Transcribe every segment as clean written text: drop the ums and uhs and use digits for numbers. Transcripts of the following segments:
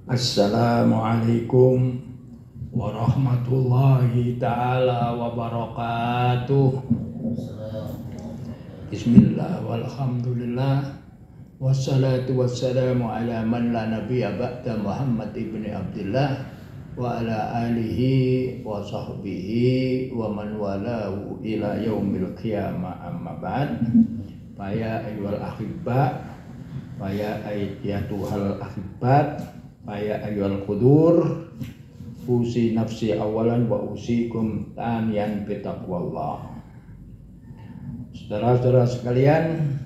Assalamualaikum warahmatullahi ta'ala wabarakatuh. Bismillah walhamdulillah wassalatu wassalamu ala man la nabiyya ba'da Muhammad ibn Abdullah wa ala alihi wa sahbihi wa man walahu ila yaumil qiyamah, amma ba'd. Faya ayyuhal ahibba, faya ayyatuhal ahibbat, faya ayyuhal qudur, usi nafsi awalan wa usikum taniyan bitaqwallah. Saudara-saudara sekalian,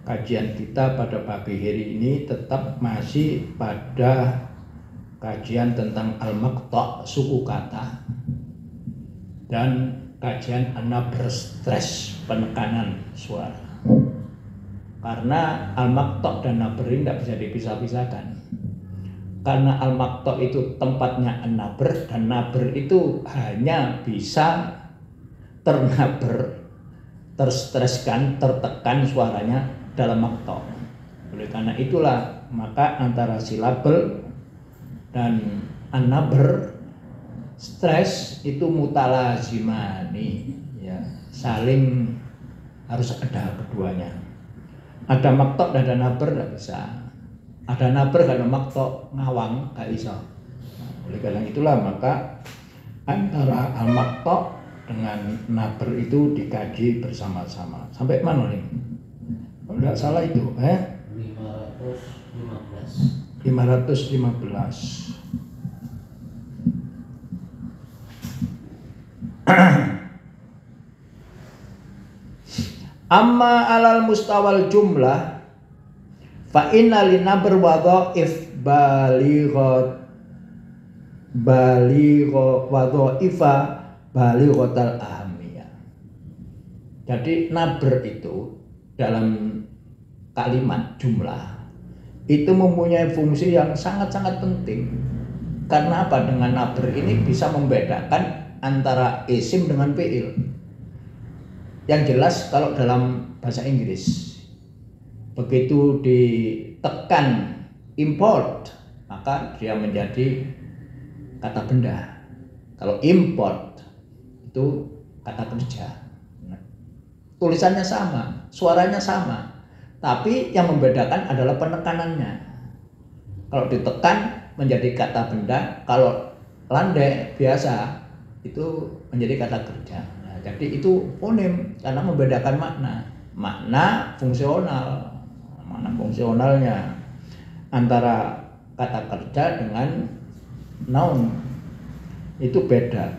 kajian kita pada pagi hari ini tetap masih pada kajian tentang al-maqta', suku kata, dan kajian an-nabr, stres, penekanan suara. Karena al-maqta' dan nabr ini tidak bisa dipisah-pisahkan. Karena al-maqta' itu tempatnya an-nabr, dan nabr itu hanya bisa ternabr, terstreskan, tertekan suaranya dalam maqta'. Oleh karena itulah maka antara silabel dan an-nabr, stres itu mutalazimani, ya, saling harus ada keduanya. Ada maqta' dan ada nabr tidak bisa. Ada nabr gak ada maqta', ngawang gak bisa. Oleh karena itulah maka antara al-maqta' dengan nabr itu dikaji bersama-sama. Sampai mana nih? Kalau tidak salah itu 515. Amma alal mustawal jumlah fa inna linabr wadha'if wadha'ifa balighatal ahamiyah. Jadi nabr itu dalam kalimat jumlah itu mempunyai fungsi yang sangat-sangat penting. Karena apa? Dengan nabr ini bisa membedakan antara isim dengan fi'il. Yang jelas kalau dalam bahasa Inggris, begitu ditekan import, maka dia menjadi kata benda. Kalau import itu kata kerja. Tulisannya sama, suaranya sama, tapi yang membedakan adalah penekanannya. Kalau ditekan menjadi kata benda, kalau landai biasa itu menjadi kata kerja. Nah, jadi itu fonem karena membedakan makna fungsional. Mana fungsionalnya antara kata kerja dengan noun itu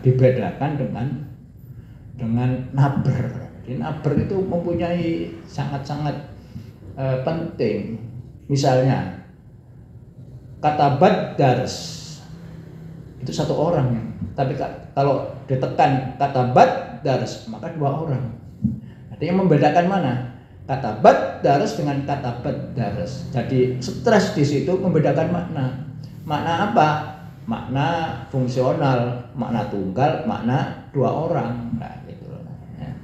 dibedakan dengan nabr. Jadi nabr itu mempunyai sangat-sangat penting. Misalnya kata badars itu satu orang, tapi kalau ditekan kata badars maka dua orang. Artinya membedakan mana? Kata badars dengan kata badars. Jadi stres di situ membedakan makna. Makna apa? Makna fungsional, makna tunggal, makna dua orang. Nah, gitu. Ya.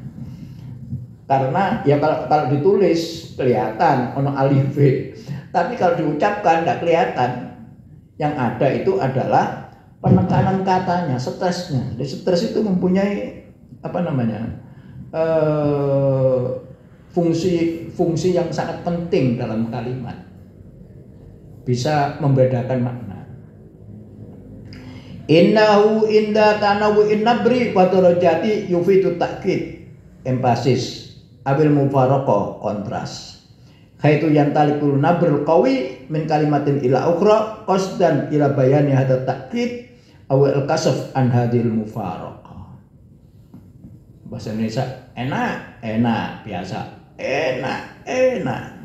Karena ya kalau ditulis kelihatan ono alif, tapi kalau diucapkan tidak kelihatan. Yang ada itu adalah penekanan katanya, stresnya. Jadi stres itu mempunyai fungsi yang sangat penting dalam kalimat, bisa membedakan makna. Innahu inda tanawu'in nabri wa darajati yufidu ta'kid, emphasis, abil mufaraqah, kontras. Khaitu yantalikul nabrul qawi min kalimatin ila ukhra qasdan ila bayani hadza ta'kid aw al-kasf an hadhil mufaraqah. Bahasa Indonesia enak biasa. Enak, enak,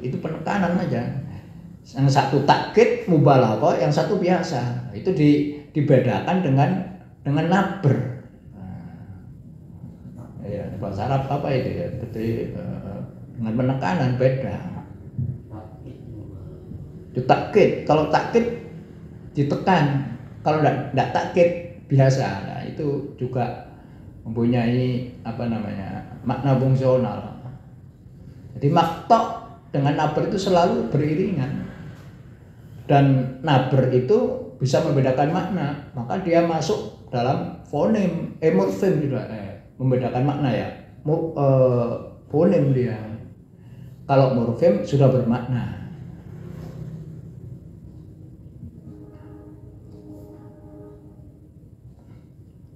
itu penekanan aja. Yang satu takkid mubalaghah, yang satu biasa. Itu dibedakan dengan nabr. Ya, bahasa Arab apa itu ya? Dengan penekanan beda. Itu takkid, kalau takkid ditekan, kalau tidak takkid biasa. Nah, itu juga mempunyai makna fungsional. Jadi maqta' dengan naber itu selalu beriringan. Dan naber itu bisa membedakan makna, maka dia masuk dalam fonem, morfem juga, membedakan makna ya, fonem dia. Kalau morfem sudah bermakna.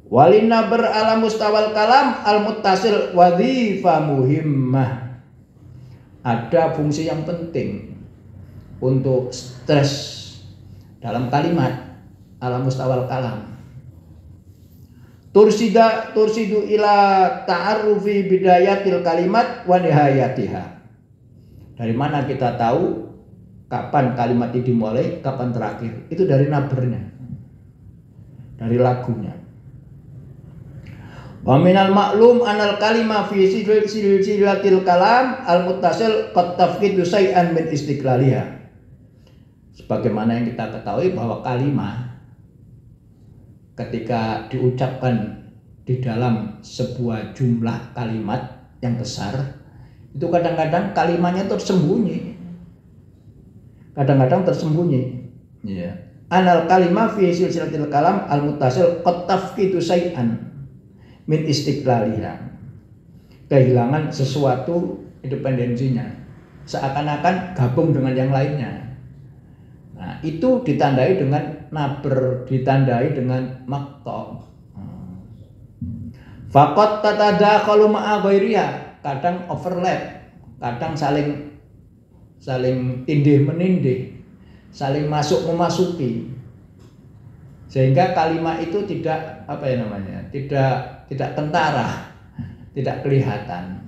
Walin naber ala mustawal kalam al muttasil wadhifa muhimmah. Ada fungsi yang penting untuk stres dalam kalimat ala mustawal kalam. Tursidu ila ta'arrufi bidayatil kalimat wa nihayatiha. Dari mana kita tahu kapan kalimat itu dimulai, kapan terakhir? Itu dari nabernya, dari lagunya. Wa minal maklum anal kalima fi silsilatil kalam al muttasil qad tafqidu syai'an min istiqlaliha. Sebagaimana yang kita ketahui bahwa kalimat ketika diucapkan di dalam sebuah jumlah kalimat yang besar, itu kadang-kadang kalimatnya tersembunyi. Kadang-kadang tersembunyi. Ya. Anal kalimah fi silsilatil kalam al muttasil qad tafqidu syai'an min istiqlaliha. Kehilangan sesuatu independensinya, seakan-akan gabung dengan yang lainnya. Nah, itu ditandai dengan naber, ditandai dengan maqta'. Faqat tatadakhalu ma'a ghairiha, kadang overlap, kadang saling tindih menindih, saling masuk memasuki. Sehingga kalimat itu tidak tidak kentara, tidak kelihatan.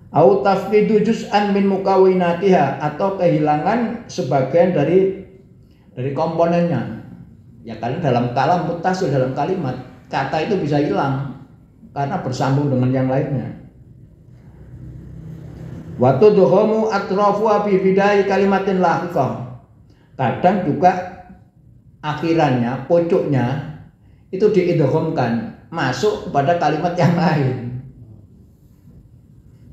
Au tafqidu juz'an min mukawinatiha, atau kehilangan sebagian dari komponennya. Ya, karena dalam kalam muttasil, dalam kalimat kata itu bisa hilang karena bersambung dengan yang lainnya. Wa tudhamu atrafuha bi bidai kalimatin lahiqah. Kadang juga akhirannya, pojoknya itu diidghamkan masuk kepada kalimat yang lain.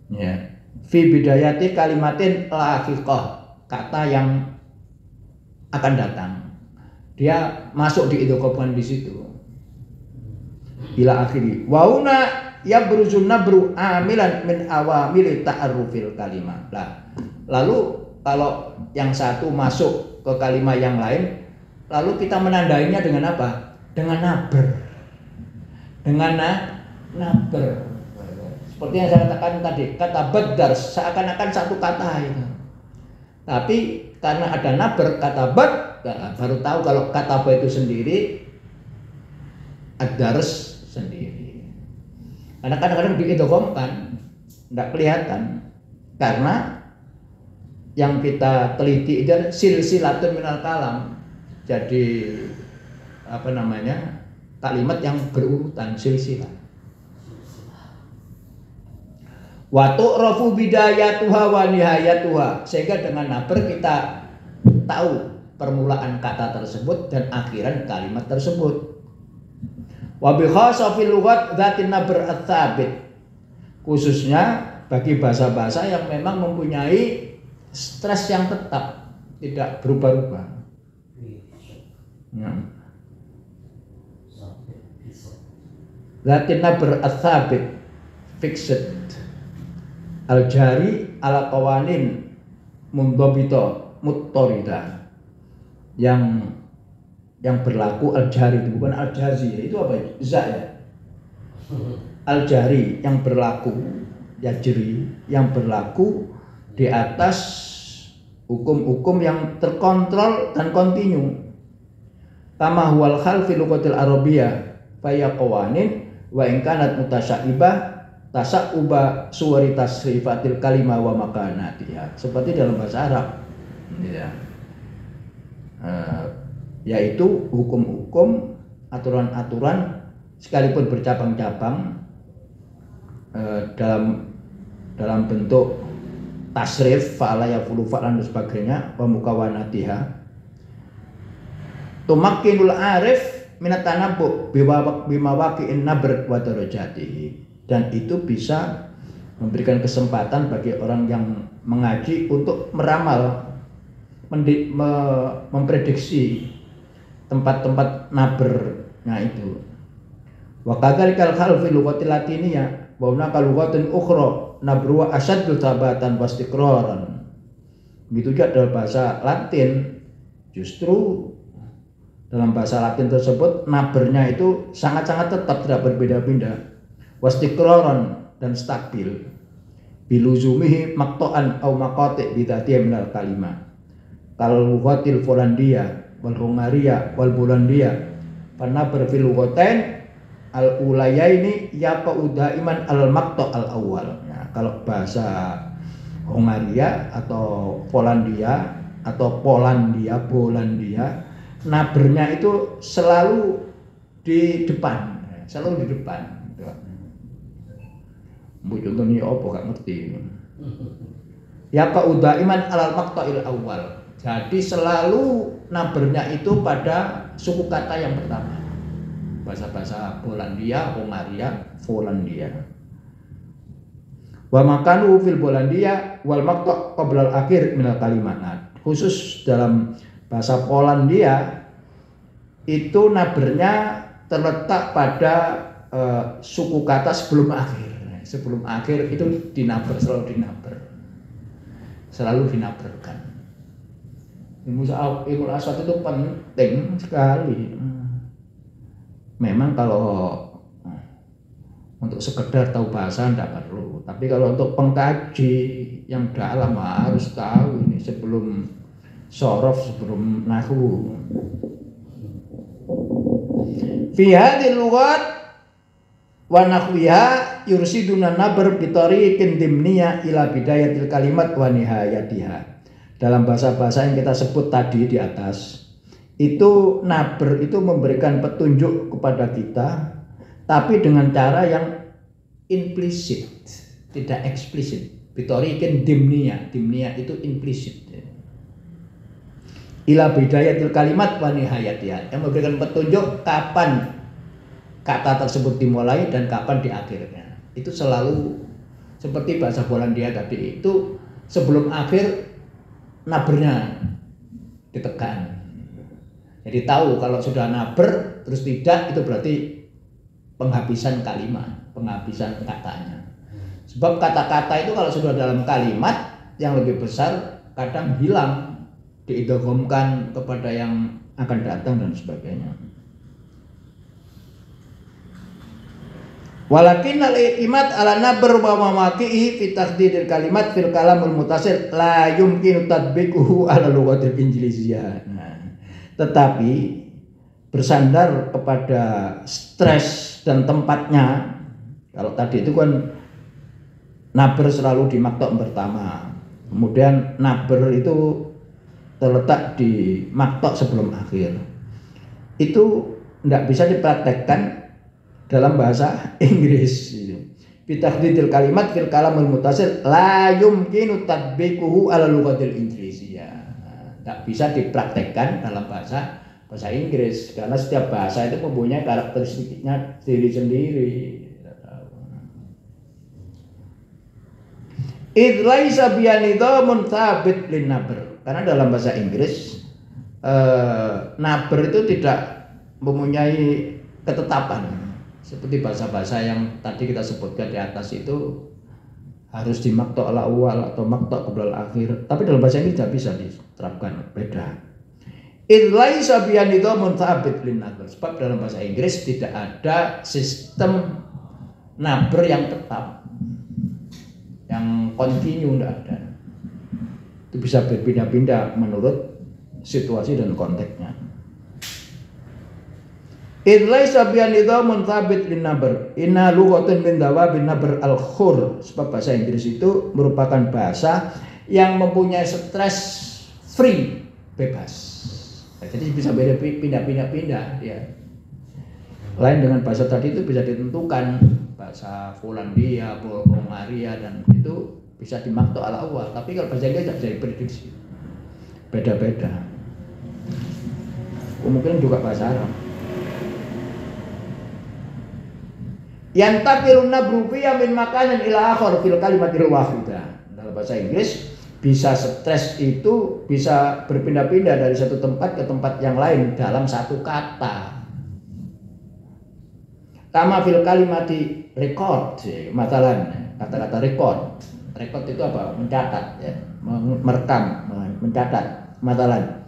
Ya, fi bidayati kalimatin lahiqah, kata yang akan datang. Dia masuk diidghamkan di situ. Ila akhiri. Wa una yabruzun nabru amilan min awamil ta'arrufil kalimah. Lalu kalau yang satu masuk ke kalimat yang lain, lalu kita menandainya dengan apa? Dengan naber. Dengan naber. Seperti yang saya katakan tadi, kata badar seakan-akan satu kata itu. Tapi karena ada naber, kata bad, baru tahu kalau kata ba itu sendiri, ad-dars sendiri. Karena kadang-kadang diidghamkan, tidak kelihatan. Karena yang kita teliti itu silsilatun minal kalam. Jadi kalimat yang berurutan, silsilah. Wa tu'rafu bidayatuha wa nihayatuha, sehingga dengan naber kita tahu permulaan kata tersebut dan akhiran kalimat tersebut. Wa bi khassa fil lughat dzatin nabr ats-tsabit, khususnya bagi bahasa-bahasa yang memang mempunyai stres yang tetap, tidak berubah-ubah. Dzatin nabr ats-tsabit, fixed. Al-jari ala qawanin mundhabita muttarida, yang berlaku al-jari itu bukan al-jazi, itu apa ya? Za ya. Al-jari yang berlaku, yajri, yang berlaku di atas hukum-hukum yang terkontrol dan kontinu. Kama huwal khal fi lughatil arabiyyah fa ya qawanin wa in kanat mutasyaibah tasa'uba suwari tasrifatil kalimah wa makanatiha, seperti dalam bahasa Arab ya. Yaitu hukum-hukum, aturan-aturan sekalipun bercabang-cabang dalam bentuk tasrif, fa'ala yafulu fa'lan dan sebagainya, wa mukawanatiha, tumakkinul arif minat tanabbu bimawaqi'in nabr wa darajatihi, dan itu bisa memberikan kesempatan bagi orang yang mengaji untuk meramal, memprediksi tempat-tempat nabernya itu. Wa kadzalikal hal fil lughatil latiniyah wa hunaka lughatun ukhra nabruha asyaddu thabatan wa istiqraran. Begitu juga dalam bahasa Latin, justru dalam bahasa Latin tersebut nabernya itu sangat-sangat tetap, tidak berbeda-beda, wa istiqraran dan stabil, biluzumihi maqta'an aw maqati' bidatiya minal kalimah. Kalau lughatil Polandia wal Hungaria wal Polandia panabr fil lughatain al ulayaini yaqa'u daiman al maqta' al awal. Nah, kalau bahasa Hungaria atau Polandia nabernya itu selalu di depan. Bu contohnya apa gak ngerti. Yaqa'u daiman al maqta'il awal. Jadi selalu nabernya itu pada suku kata yang pertama. Bahasa-bahasa Polandia, Hungaria, Polandia. Wa makanu fil Polandia wal maqta' qabla al-akhir minal kalimat. Nah, khusus dalam bahasa Polandia itu nabernya terletak pada suku kata sebelum akhir. Sebelum akhir itu selalu dinaberkan. Ilmu aswat itu penting sekali. Memang kalau untuk sekedar tahu bahasa tidak perlu, tapi kalau untuk pengkaji yang dalam harus tahu ini sebelum sorof, sebelum nahwu. Fi hadhil lughat wa nahwiha yursiduna nabr bi tariqin dimniyah ila bidayatil kalimat wa nihayatiha. Dalam bahasa-bahasa yang kita sebut tadi di atas, itu naber itu memberikan petunjuk kepada kita, tapi dengan cara yang implisit, tidak eksplisit. Bitorikin dimniyah itu implisit. Ila bidayatil kalimat wa nihayatiha, yang memberikan petunjuk kapan kata tersebut dimulai dan kapan diakhirnya. Itu selalu seperti bahasa Polandia tadi, itu sebelum akhir nabernya ditekan. Jadi tahu kalau sudah naber terus tidak, itu berarti penghabisan kalimat, penghabisan katanya. Sebab kata-kata itu kalau sudah dalam kalimat yang lebih besar kadang hilang, diidghamkan kepada yang akan datang dan sebagainya. Walakin al-i'timad ala nabr wa mawaqi'i fi taqdiril kalimat fil kalamul mutasil la yumkinu tatbiquhu ala lughatil injiliziyah. Tetapi bersandar kepada stres dan tempatnya. Kalau tadi itu kan naber selalu di maktok pertama, kemudian naber itu terletak di maktok sebelum akhir. Itu tidak bisa dipraktekkan dalam bahasa Inggris. Bitaqdidil kalimat fil kalamul mutasil la yumkinu tatbiquhu ala lughatil injiliziyah. Tak bisa dipraktekkan dalam bahasa Inggris karena setiap bahasa itu mempunyai karakteristiknya sendiri. Idh laisa bi'anidhamun tsabit lin nabr. Karena dalam bahasa Inggris nabr itu tidak mempunyai ketetapan seperti bahasa-bahasa yang tadi kita sebutkan di atas itu harus di maqta' al-awwal atau maqta' qabla al-akhir. Tapi dalam bahasa Inggris tidak bisa diterapkan, beda. Idh laisa bi'anidhamun tsabit lin nabr. Sebab dalam bahasa Inggris tidak ada sistem nabr yang tetap, yang kontinu, tidak ada. Itu bisa berpindah-pindah menurut situasi dan konteksnya. Idh laisa bi'anidhamun tsabit lin nabr. Inna lughatun min dawabin nabr al-khur. Sebab bahasa Inggris itu merupakan bahasa yang mempunyai stress free, bebas. Jadi bisa beda pindah-pindah ya. Lain dengan bahasa tadi itu bisa ditentukan, bahasa Polandia, Hungaria dan itu bisa dimakto ala awal. Tapi kalau bahasa Inggris tidak bisa diprediksi, beda-beda. Kemungkinan juga bahasa Arab. Yantaqilun nabru fiya min makanin ila akhar fil kalimatil wahidah. Dalam bahasa Inggris, bisa stres itu bisa berpindah-pindah dari satu tempat ke tempat yang lain dalam satu kata. Kama fil kalimati record, matalan kata-kata record. Record itu apa? Mencatat, ya. Merekam, mencatat. Matalan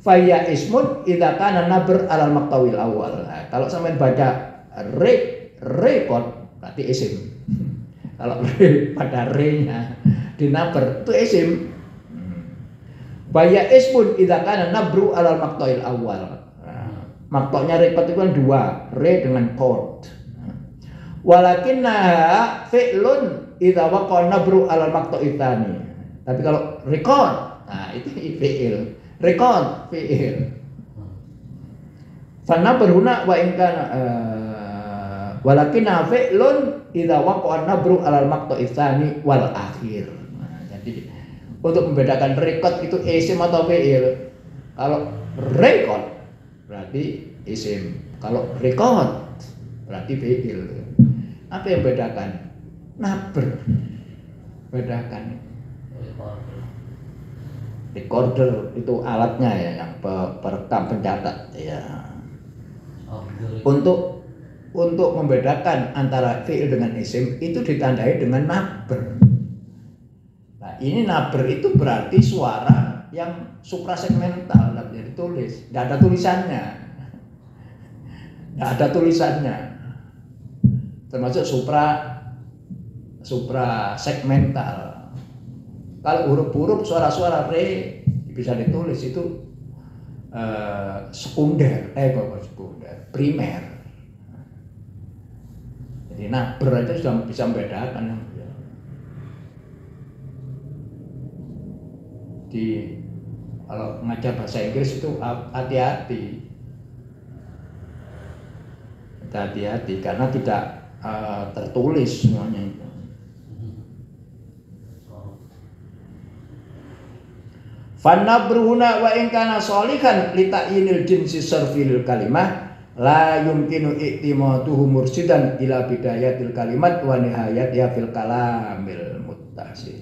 faya ismun idza kana nabr alal maqtawil awal. Nah, kalau sampean baca record berarti isim. Kalau pada re-nya dinaber itu isim. Faya ismun idza kana nabru alal maqtawil awal. Nah, maqtawnya record itu kan dua, re dengan cord. Walakinna fi'lun idza waqa nabru alal maqta'i tsani. Tapi kalau record, nah itu fi'il. Record fi'il. Fanna berhuna wa in kana walakinna fi'lun idza waqa'a nabru 'alal maqta'i tsani wal akhir. Nah, jadi untuk membedakan record itu isim atau fi'il. Kalau record berarti isim. Kalau record berarti fi'il. Apa yang membedakan? Nabr. Bedakan. Recorder itu alatnya ya, yang perekam pencatat ya. Untuk membedakan antara fi'il dengan isim itu ditandai dengan nabr. Nah, ini nabr itu berarti suara yang suprasegmental, tidak bisa ditulis, tidak ada tulisannya. Tidak ada tulisannya. Termasuk suprasegmental. Kalau huruf-huruf suara-suara re bisa ditulis itu sekunder, primer. Jadi nabr itu sudah bisa membedakan. Kalau ngajar bahasa Inggris itu hati-hati karena tidak tertulis semuanya itu. Fannabruhuna wa in kana sholihan li ta'yinil jinsi sarfil kalimah la yumkinu i'timaduhu mursidan ila bidayatil kalimat wa nihayatiha fil kalamil muttasil.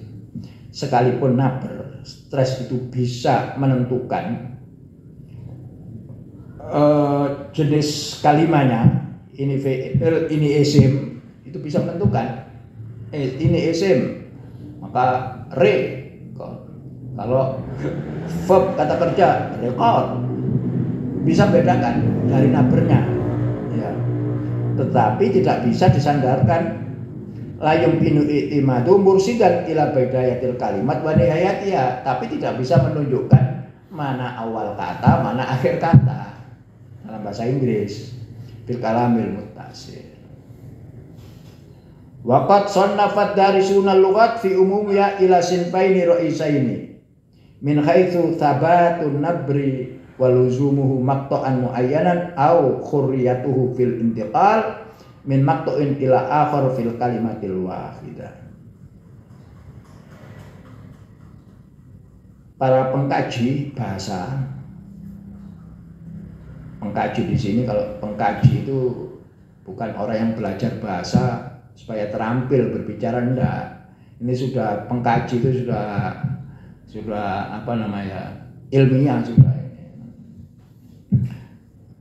Sekalipun nabr, stres itu bisa menentukan jenis kalimahnya, ini fi'il, ini isim, itu bisa menentukan ini isim, maka re. Kalau verb kata kerja record bisa bedakan dari nabernya, ya. Tetapi tidak bisa disandarkan layum pinu i'timadu mursidan ila bidayatil kalimat wa nihayatiha, tapi tidak bisa menunjukkan mana awal kata, mana akhir kata dalam bahasa Inggris bil kalamil muttasil. Waqad sannafat darisuna lughat fi umumnya ila sinfaini ra'isaini min haitsu thabatun nabri wa luzumuhu maqta'an muayyanan aw khurriyatuhu fil intiqal min maqta'in ila akhar fil kalimatil wahidah. Para pengkaji bahasa, pengkaji di sini, kalau pengkaji itu bukan orang yang belajar bahasa supaya terampil berbicara, enggak. Ini sudah pengkaji itu sudah ilmiah sudah.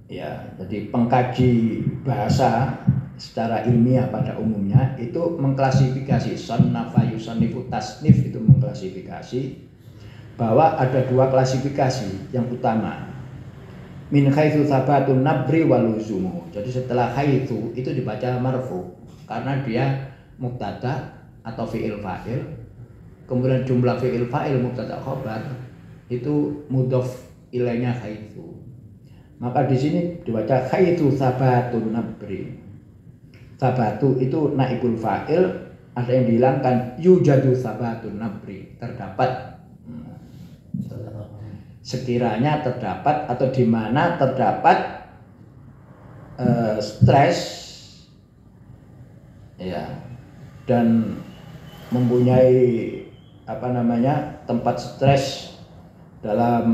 Ya, jadi pengkaji bahasa secara ilmiah pada umumnya itu mengklasifikasi sannafa yusannifu tasnif, itu mengklasifikasi bahwa ada dua klasifikasi. Yang utama min haitsu tsabatun nabri wa luzumu. Jadi setelah haitsu itu dibaca marfu karena dia mubtada atau fi'il fa'il. Kemudian jumlah fi'il fa'il mubtada khabar itu mudhof ilainya haitsu. Maka di sini dibaca haitsu tsabatun nabri. Tsabatu itu naibul fa'il, ada yang dihilangkan yujadu tsabatun nabri, terdapat. Sekiranya terdapat atau di mana terdapat stres, ya, dan mempunyai tempat stres dalam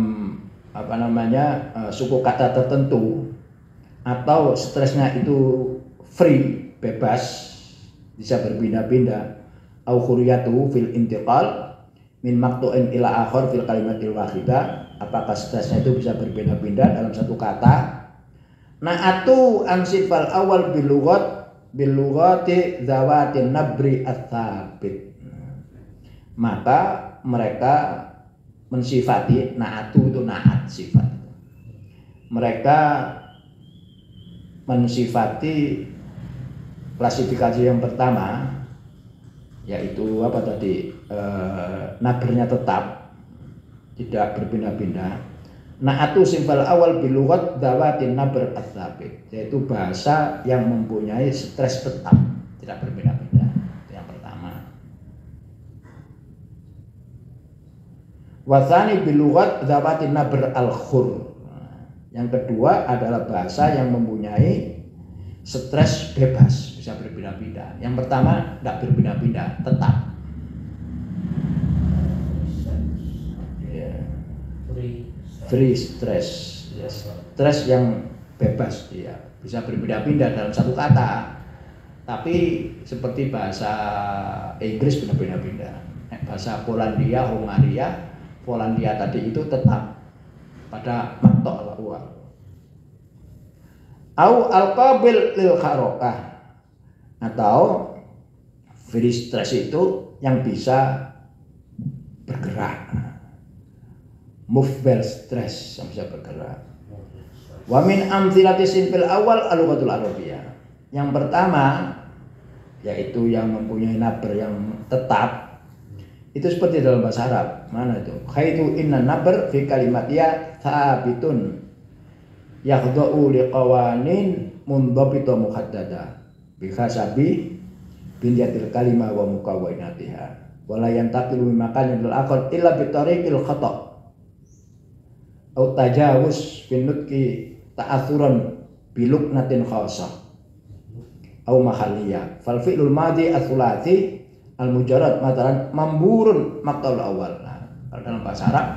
suku kata tertentu, atau stresnya itu free, bebas, bisa berpindah-pindah. Au khuriyatuhu fil intiqal min maqtu'in ila akhar fil kalimatil wahidah. Apakah stresnya itu bisa berpindah-pindah dalam satu kata? Na'atu ansifal awal bil lughati zawatin nabri ats-tsabit. Maka mereka mensifati, na'atu itu na'at sifat. Mereka mensifati klasifikasi yang pertama, yaitu apa tadi, nabernya tetap, tidak berpindah-pindah. Na'atu simfal awal bilughat dawatin nabr ats-tsabit, yaitu bahasa yang mempunyai stres tetap, tidak berpindah-pindah. Itu yang pertama. Watsani bilughat dawatin nabr al-khur. Yang kedua adalah bahasa yang mempunyai stres bebas, bisa berpindah-pindah. Yang pertama tidak berpindah-pindah, tetap. Free stress, yes. Stres yang bebas, ya, bisa berpindah-pindah dalam satu kata. Tapi seperti bahasa Inggris berpindah-pindah. Bahasa Polandia, Hungaria, Polandia tadi itu tetap pada maqta' al-awwal. Au al-qabil lil harokah, atau free stress itu yang bisa bergerak, movable stress yang bisa bergerak. Wa min amthilati sinfil awal al-lughatul arabiyyah. Yang pertama yaitu yang mempunyai nabr yang tetap, itu seperti dalam bahasa Arab. Mana itu? Khaitu inna nabr fi kalimatiyya thabitun yakhda'u liqawanin mundhabita muhaddada bi hasabi binyatil kalima wa mukawwinatiha wa la yantaqilu min makanin lil akhar illa bi tariqil khata' au tajawuz bin nutqi ta'athuran bi luqnatin khassah au mahalliyah fal fi'lul madhi ats-tsulats al-mujarrad matalan mamburun maqtal awal. Nah, kalau dalam bahasa Arab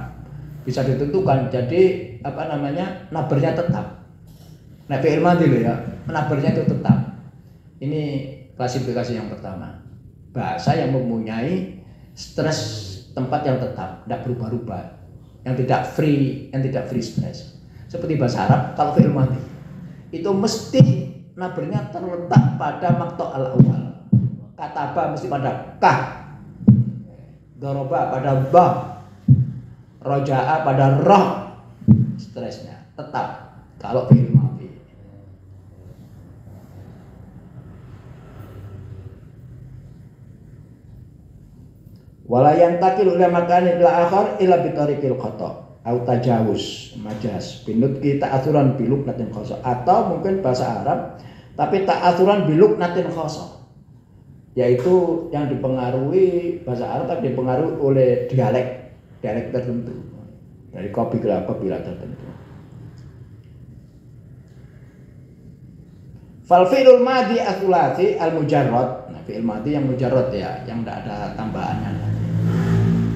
bisa ditentukan, jadi apa namanya, nabernya tetap. Nah, fi'il madhi loh ya, nabernya itu tetap. Ini klasifikasi yang pertama. Bahasa yang mempunyai stres tempat yang tetap, tidak berubah-ubah, yang tidak free stress. Seperti bahasa Arab, kalau fi'il madhi itu mesti nabernya terletak pada maqta' al-awal. Kataba mesti pada kah, doroba pada ba, roja'a pada roh, stresnya tetap kalau fi'il madhi. Wala yantaqilu ila makanin ila akhar ila bi tariqil khata' au tajawuz majaz binut kita aturan biluk natin khoso, atau mungkin bahasa Arab tapi tak aturan biluk natin khoso, yaitu yang dipengaruhi bahasa Arab tapi dipengaruhi oleh dialek tertentu dari kabila tertentu. Fal fi'lul madhi ats-tsulats al-mujarrad. Nah, fi'il madhi yang mujarrad ya, yang tidak ada tambahannya,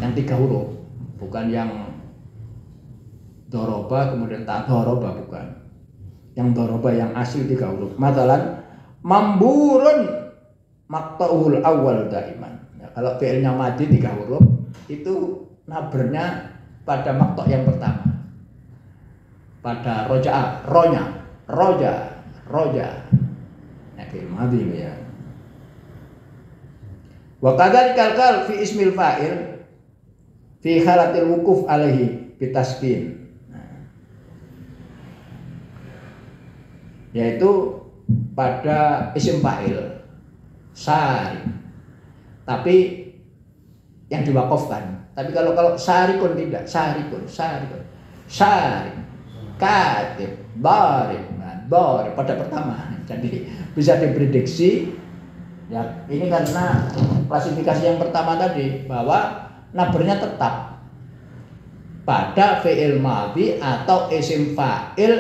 yang 3 huruf, bukan yang doroba kemudian tak doroba, bukan. Yang doroba yang asli 3 huruf. Masalan mamburun maqta'ul awal daiman. Ya, kalau fi'ilnya madhi 3 huruf itu nabernya pada maqta' yang pertama. Pada roja'a, ronya, roja. Nah, fi'il madhi ya. Wa kadzalika kal fi ismil fa'il fi halatil wuquf alaihi bitaskin. Nah, yaitu pada isim fa'il sari, tapi yang diwakafkan. Tapi kalau sarikun tidak, sarikun, sari, katib, barib, barib pada pertama. Jadi bisa diprediksi ya, ini karena klasifikasi yang pertama tadi bahwa nabernya tetap pada fi'il madhi atau isim fa'il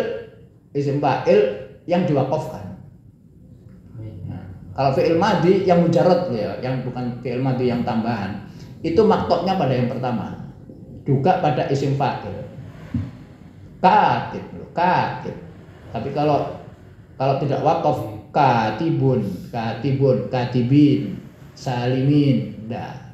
yang diwakafkan. Kalau fi'il madhi yang mujarrad ya, yang bukan fi'il madhi yang tambahan, itu maktoknya pada yang pertama, juga pada isim fa'il. Katib. Tapi kalau tidak wakaf, katibin, salimin, ndak.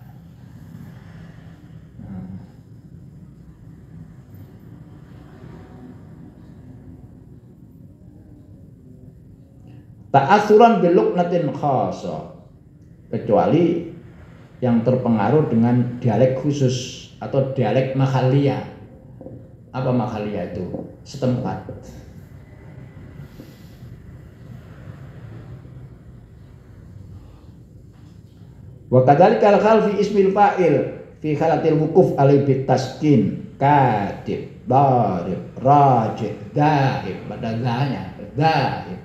Ta'asuran biluknatin khasa, kecuali yang terpengaruh dengan dialek khusus atau dialek mahaliyah. Apa mahaliyah itu? Setempat. Wa kadzalika al-khal fi ismil fa'il fi halatil wukuf alai bitaskin katib, darib, raji, daib, pada zahnya, daib.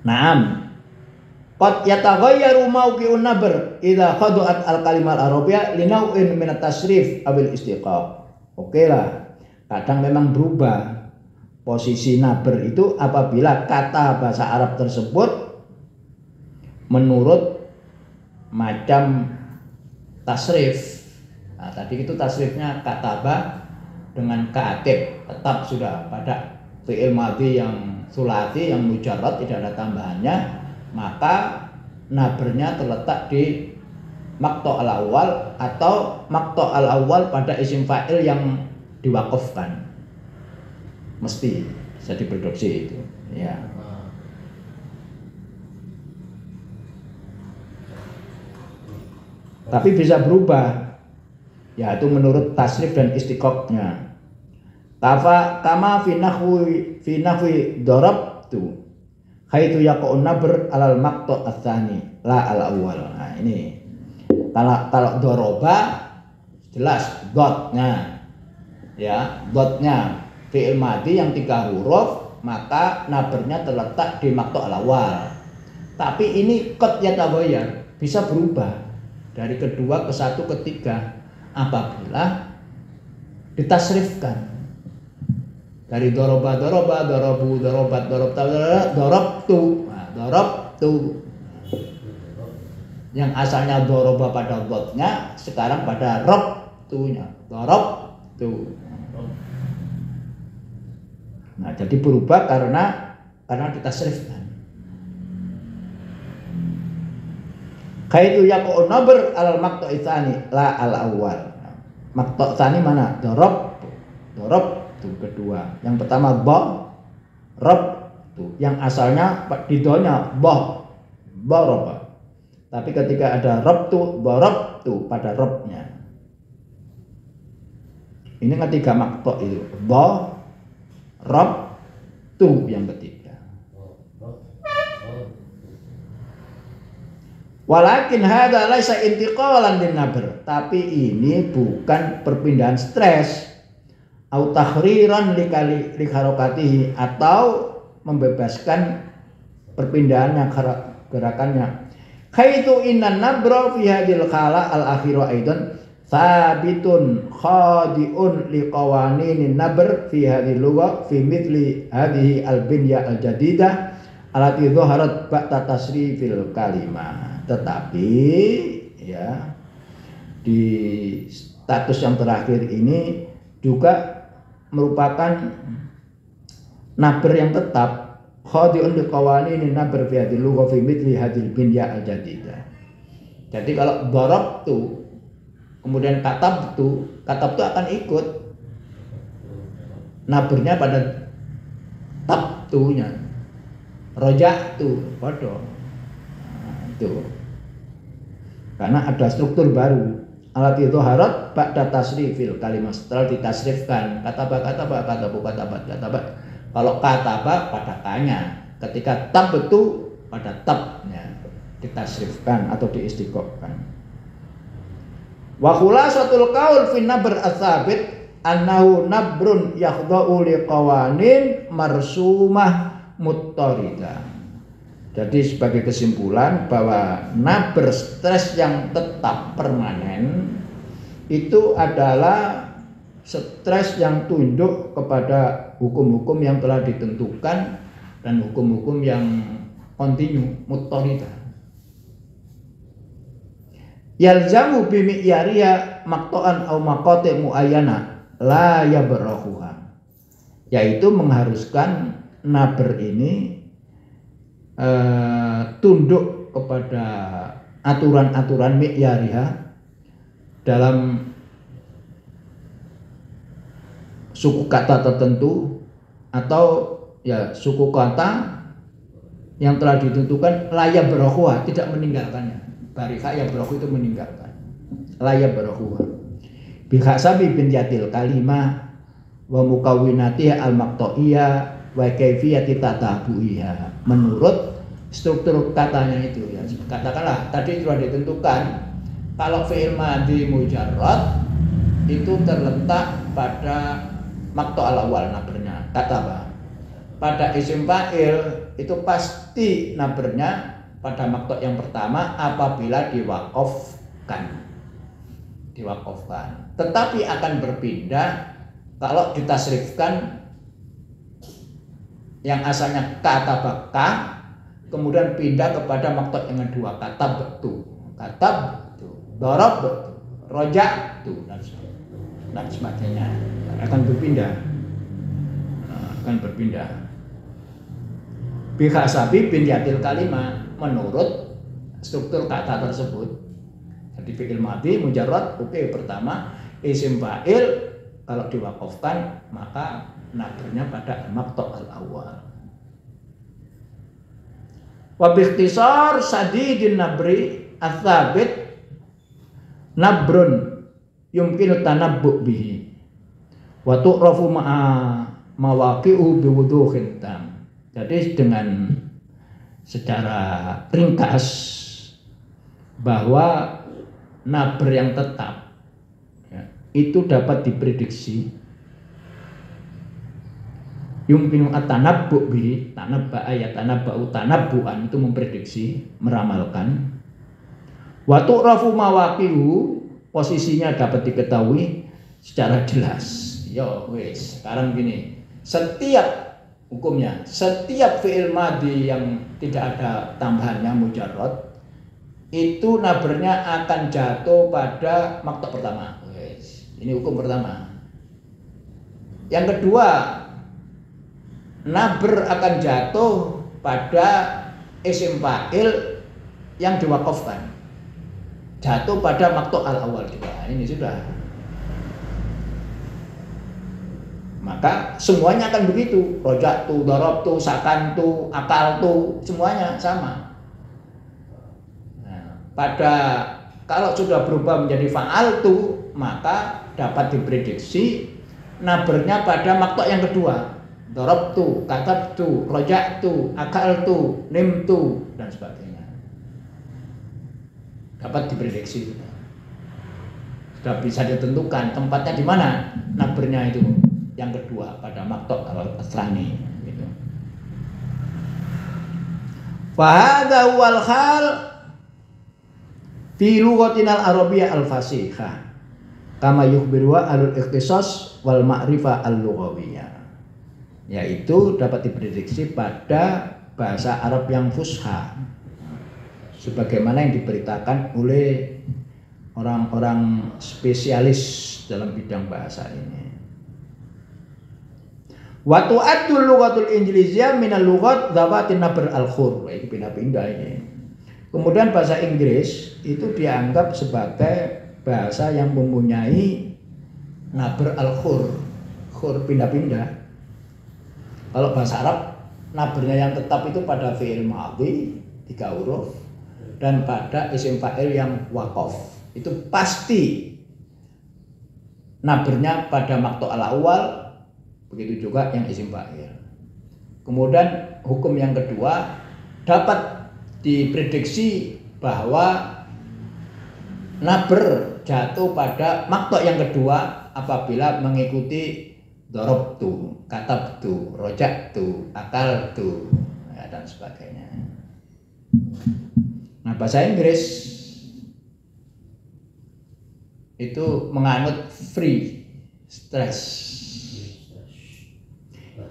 Naam. Qad yataghayyaru mawqi'un nabr idza khadu'at al-kalimat al-arabiyyah li naw'in min at-tasrif abil istiqaq. Oke lah. Kadang memang berubah posisi nabr itu apabila kata bahasa Arab tersebut menurut macam tasrif. Nah, tadi itu tasrifnya kataba dengan katib, tetap sudah pada fi'il madhi yang sulati yang mujarrad tidak ada tambahannya, maka nabernya terletak di maqta' al-awwal atau maqta' al-awwal pada isim fa'il yang diwaqafkan. Mesti bisa diproduksi itu, ya. Tapi bisa berubah, yaitu menurut tasrif dan istiqaqnya. Kama fi nahwi darabtu haitsu yaqa'un nabr alal maqta' ats-tsani la al awwal. Nah, ini kalau doroba jelas dotnya, ya, dotnya fi'il madhi yang 3 huruf, maka nabernya terletak di maqta' al awwal. Tapi ini qad yataghayyar, bisa berubah dari kedua ke satu ketiga apabila ditasrifkan. Dari doroba, dorobu, dorobat, dorobtu. Nah, dorobtu. Yang asalnya doroba pada dotnya, sekarang pada robtunya. Dorobtu. Nah, jadi berubah karena ditasrifkan. Kaitu yaqa'un nabr alal maqta'i tsani la al awwal. Maqta' tsani mana? Dorob itu kedua. Yang pertama rob tuh, yang asalnya di donya boroba. Tapi ketika ada rob tuh pada robnya. Ini ketiga maktok itu. Rob tuh yang ketiga. Walakin hadza laisa intiqalan lin nabr, tapi ini bukan perpindahan stres. Au tahriran li harokatihi, atau membebaskan perpindahannya, gerakannya. Khaitu innan nabra fi hadhil khala al akhira aidan thabitun khadi'un li qawaninin nabr fi hadhil lugha fi mithli hadhihi al binya al jadidah allati dhaharat ba'da tasrifil kalimah. Tetapi ya, di status yang terakhir ini juga merupakan nabr yang tetap, khadi'un liqawani nabr fi hadhil lugha fi mithli hadhil binya al jadidah. Jadi kalau darabtu kemudian katabtu akan ikut nabrnya pada tabtunya. Roja'tu padha. Nah, itu. Karena ada struktur baru. Alat itu harat ba'da tasrifil kalimat, setelah ditasrifkan kataba. Kalau kataba pada kanya, ketika tab itu pada tabnya ditasrifkan atau diistiqoqkan. Wa khulasatul qaul fi nabr ats-tsabit annahu nabrun yakhda'u liqawanin marsumah muttarida. Jadi sebagai kesimpulan bahwa nabr stres yang tetap permanen itu adalah stres yang tunduk kepada hukum-hukum yang telah ditentukan dan hukum-hukum yang kontinu, muttarida. Yalzamu bi mi'yariya maqta'an aw maqati' muayyana la yabrahuha, yaitu mengharuskan nabr ini tunduk kepada aturan-aturan mi'yariha dalam suku kata tertentu atau ya suku kata yang telah ditentukan layak berakhwa, tidak meninggalkannya. Barika ya berakhwa itu meninggalkan. Layak berakhwa. Bihasabi bin yatil kalimah wa mukawwinatiha al-maqta'iyah wa kayfiyati tatabu'iha. Menurut struktur katanya itu ya. Katakanlah tadi sudah ditentukan kalau fi'il madhi mujarrad itu terletak pada maqta' al-awwal nabernya. Kata apa? Pada isim fa'il itu pasti nabernya pada maqta' yang pertama apabila diwaqafkan. Tetapi akan berpindah kalau ditasrifkan yang asalnya kata bakah kemudian pindah kepada maqta' yang kedua kata betu, darab betu, rojak betu dan sebagainya akan berpindah. Bihasabi bin yatil kalimah menurut struktur kata tersebut. Jadi fi'il madhi mujarrad pertama isim fa'il kalau diwaqafkan maka nabernya pada maqta' al-awwal. Wa biikhtisar sadidin nabri ats-tsabit nabrun yumkinu tanabbu bihi wa tu'rafu ma'a mawaqi'u biwuduhin tam. Jadi dengan secara ringkas bahwa naber yang tetap ya, itu dapat diprediksi. Yumkinu at-tanabbu bihi, tanabba'a ya tanabba'u tanabbu'an itu memprediksi, meramalkan. Wa tu'rafu mawaqi'u posisinya dapat diketahui secara jelas. Yo wes, sekarang gini, setiap hukumnya, setiap fi'il madhi yang tidak ada tambahannya mujarrad itu nabernya akan jatuh pada maqta' pertama. Wes, ini hukum pertama. Yang kedua, naber akan jatuh pada isim fa'il yang diwaqafkan. Jatuh pada maqta' al-awwal juga. Ini sudah. Maka semuanya akan begitu. Roja'tu, darabtu, sakantu, akaltu, semuanya sama. Nah, kalau sudah berubah menjadi fa'altu, maka dapat diprediksi nabernya pada maqta' yang kedua. Darabtu, katabtu, roja'tu, akaltu, nimtu dan sebagainya. Dapat diprediksi. Sudah bisa ditentukan tempatnya di mana nabernya itu. Yang kedua pada maqta' al-tsani gitu. Fa hadza wal hal fi lughatina al-arabiyyah al-fasihah kama yukhbiru al-ikhtisas wal ma'rifah al-lughawiyyah, yaitu dapat diprediksi pada bahasa Arab yang fusha sebagaimana yang diberitakan oleh orang-orang spesialis dalam bidang bahasa ini. Wa tu'addul lughatul injiliziyah minal lughat dzawatin nabr al-khur. Itu pindah-pindah ini. Kemudian bahasa Inggris itu dianggap sebagai bahasa yang mempunyai nabr al-khur. Khur pindah-pindah. Kalau bahasa Arab nabernya yang tetap itu pada fi'il madhi 3 huruf dan pada isim fa'il yang waqaf. Itu pasti nabernya pada maqta' al-awwal. Begitu juga yang isim fa'il. Kemudian hukum yang kedua dapat diprediksi bahwa naber jatuh pada maqta' yang kedua apabila mengikuti darabtu, katabtu, roja'tu, akaltu ya, dan sebagainya. Nah, bahasa Inggris itu menganut free stress.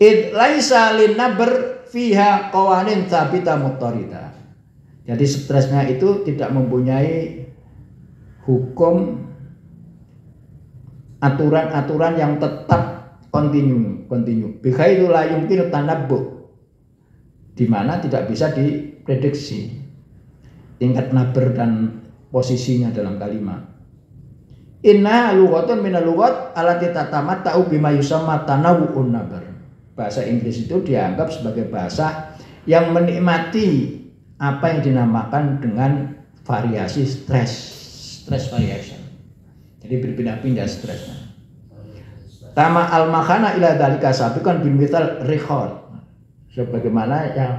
Id laisa lin nabr fiha qawanin tsabita muttarida. Jadi stresnya itu tidak mempunyai hukum aturan-aturan yang tetap kontinu. Bihaitu la yumkinu tanabbu. di mana tidak bisa diprediksi tingkat naber dan posisinya dalam kalimat. Inna lughatun minal lughat allati tatamatta'u bima yusamma tanawu'un nabar. Bahasa Inggris itu dianggap sebagai bahasa yang menikmati apa yang dinamakan dengan variasi stress variation. Jadi berpindah-pindah stresnya. Tama al-makhana ila dzalika sabiqan bil mithal record. Sebagaimana yang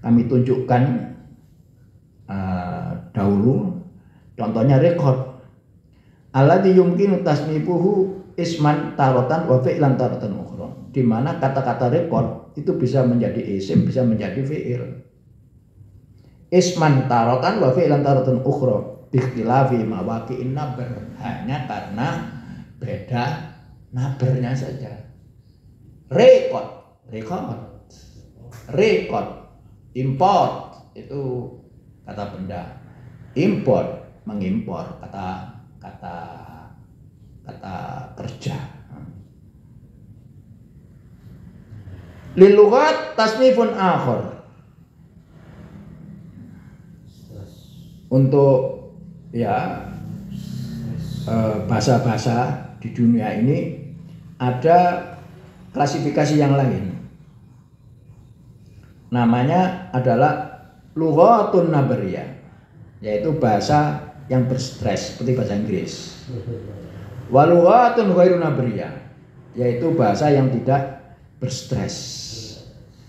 kami tunjukkan dahulu, contohnya record. Alladzi yumkinu tasnifuhu isman tarotan wa fi'lan tarotan ukhra. Di mana kata-kata record itu bisa menjadi isim, bisa menjadi fi'il. Isman tarotan wa fi'lan tarotan ukhra. Bikhtilafi mawaqi'in nabar, hanya karena beda nabernya saja. Record, import itu kata benda, import mengimpor kata kerja. Lil lughat tasnifun akhar. Untuk bahasa-bahasa di dunia ini ada klasifikasi yang lain. Namanya adalah lughatun nabariyah, yaitu bahasa yang berstres seperti bahasa Inggris. Wa lughatun ghairu nabariyah, yaitu bahasa yang tidak berstres.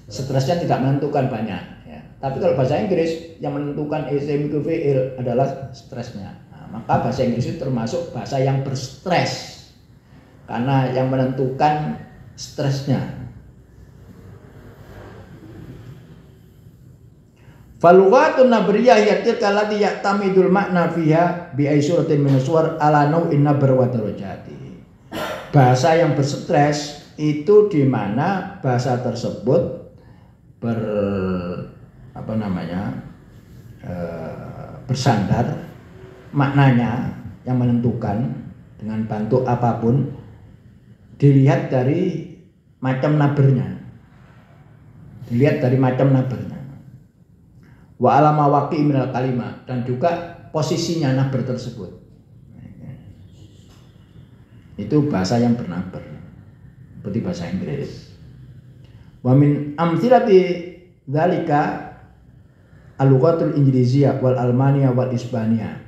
Stresnya tidak menentukan banyak. Tapi kalau bahasa Inggris yang menentukan isim itu fi'il adalah stresnya. Nah, maka bahasa Inggris itu termasuk bahasa yang berstres karena yang menentukan stresnya. Falughatun nabriyah yatilka allati ya'tamidul makna fiha bi aysuratin min suwar ala nau'in nabr wa darajati. Bahasa yang berstres itu di mana bahasa tersebut bersandar maknanya yang menentukan dengan bentuk apapun dilihat dari macam nabernya. Wa alama waqi minal kalimah, dan juga posisinya naber tersebut. Itu bahasa yang bernaber seperti bahasa Inggris. Wa min amthilati dzalika al-lughatul injiliziyah wal almaniyah wal isbaniyah.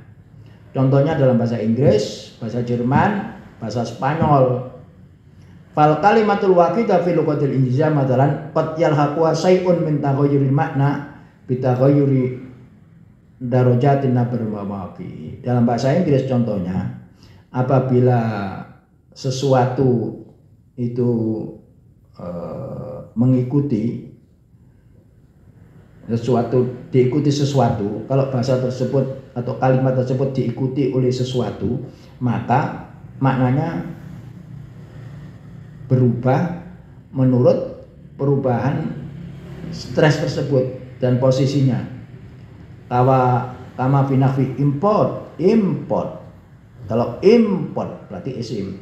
Contohnya dalam bahasa Inggris, bahasa Jerman, bahasa Spanyol. Fal kalimatul waqidah fil lughatil injiliziyah matalan qad yalhaqu syai'un min taghayyuril makna bi taghayyuri darajatin nabr wa mafi. Dalam bahasa Inggris contohnya, apabila sesuatu itu diikuti sesuatu, kalau bahasa tersebut atau kalimat tersebut diikuti oleh sesuatu, maka maknanya berubah menurut perubahan stres tersebut dan posisinya. Kama finahwi import. Kalau import berarti isim.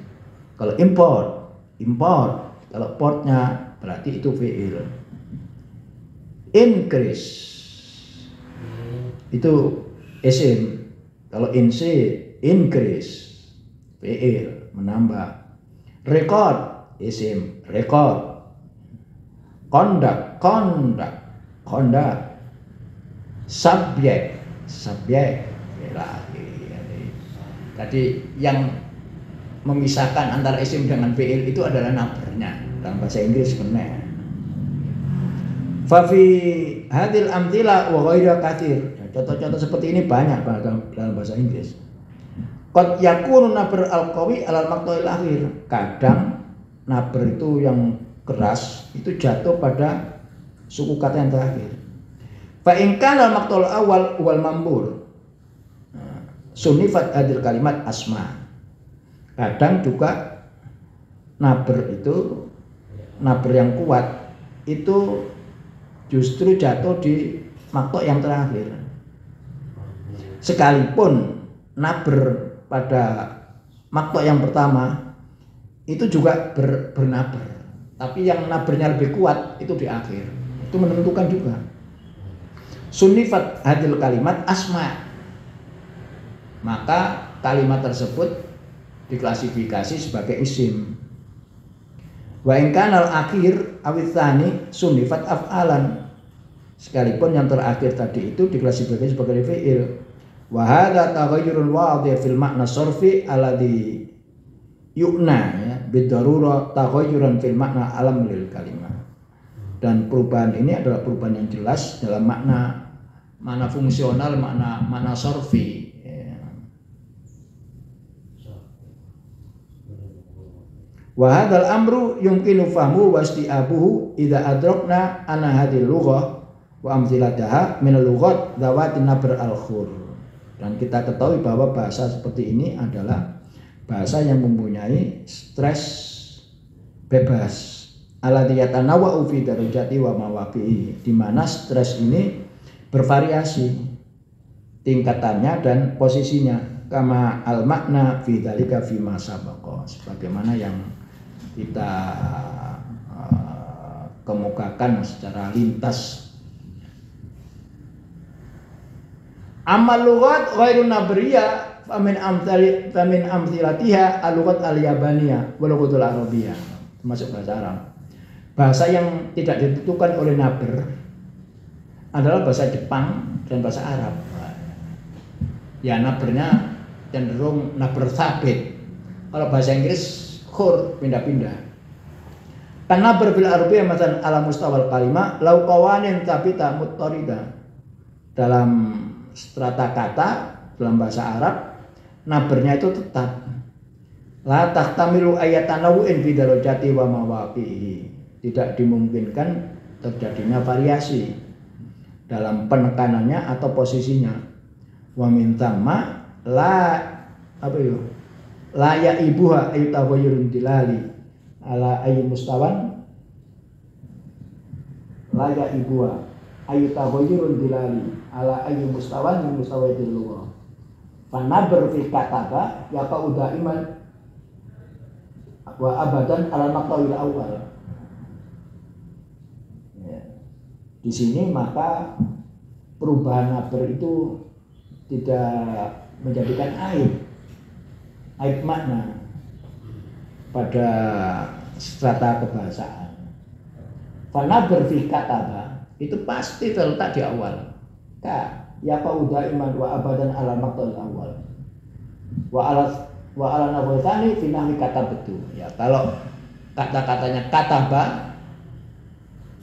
Kalau import. Kalau portnya berarti itu fi'il. Increase itu isim. Kalau increase fi'il, menambah. Record isim, record. Conduct. Subject. Jadi yang memisahkan antara isim dengan fi'il itu adalah nabernya. Dalam bahasa Inggris benar. Fa fi hadil amthila wa ghairu katsir. Contoh-contoh seperti ini banyak dalam bahasa Inggris. Qad yakunu nabr al-qawi alal maqta'il akhir. Kadang nabr itu yang keras itu jatuh pada suku kata yang terakhir. Fa in kana al-maqta'ul awal wal mambur. Sunifat hadil kalimat asma. Kadang juga nabr yang kuat itu justru jatuh di maktok yang terakhir. Sekalipun nabr pada maktok yang pertama itu juga bernaber. Tapi yang nabernya lebih kuat itu di akhir. Itu menentukan juga. Sunnifat hadil kalimat asma. Maka kalimat tersebut diklasifikasi sebagai isim. Wa in kanal akhir awit tsani sunnifat af'alan. Sekalipun yang terakhir tadi itu diklasifikasi sebagai fi'il. Wa hadza taghayyurun wadih fil makna sarfi alladhi yu'na ya bidarura taghayyuran fil makna alam lil kalimah. Dan perubahan ini adalah perubahan yang jelas dalam makna fungsional, makna sarfi ya. Wa hadzal amru yumkinu fahmu wa isti'abuhu idza adrakna anna hadhil lughah wa amthilataha min al-lughat dzawati nabr al-khur. Dan kita ketahui bahwa bahasa seperti ini adalah bahasa yang mempunyai stres bebas. Alladzi yatanawwa'u fi darajati wa mawaqi'i, di mana stres ini bervariasi tingkatannya dan posisinya. Kama al-makna fi dzalika fi ma sabaqa, sebagaimana yang kita kemukakan secara lintas. Amal lughat ghairu nabriyah famin amthilatiha al-lughat al-yabaniyah wal lughatul arabiyah, termasuk bahasa Arab. Bahasa yang tidak ditentukan oleh nabr adalah bahasa Jepang dan bahasa Arab. Ya nabrnya cenderung nabr sabit. Kalau bahasa Inggris khur, pindah-pindah. Kan nabr bil arabiyah masalan ala mustawal kalimah lau qawanin tabita muttarida. Dalam strata kata dalam bahasa Arab nabernya itu tetap la tahtamilu ayatanawu'in fi darajati wa mawaqihi, tidak dimungkinkan terjadinya variasi dalam penekanannya atau posisinya. Wa min thamma la ya ibuha ayutawayyurun dilali ala ayyi mustawan la ya ibuha ayutawayyurun dilali ala ayyi mustawan min mustawaidil lugha. Fa nabr fi kataba yaqa'u daiman wa abadan ala maqtawil awal. Ya. Di sini maka perubahan nabr itu tidak menjadikan aib makna pada strata kebahasaan. Fa nabr fi kataba itu pasti terletak di awal. Ya pauda iman wa abadan ala maqtal awal wa ala nabawtani fi nahwi kata betul. Ya kalau kata-katanya kataba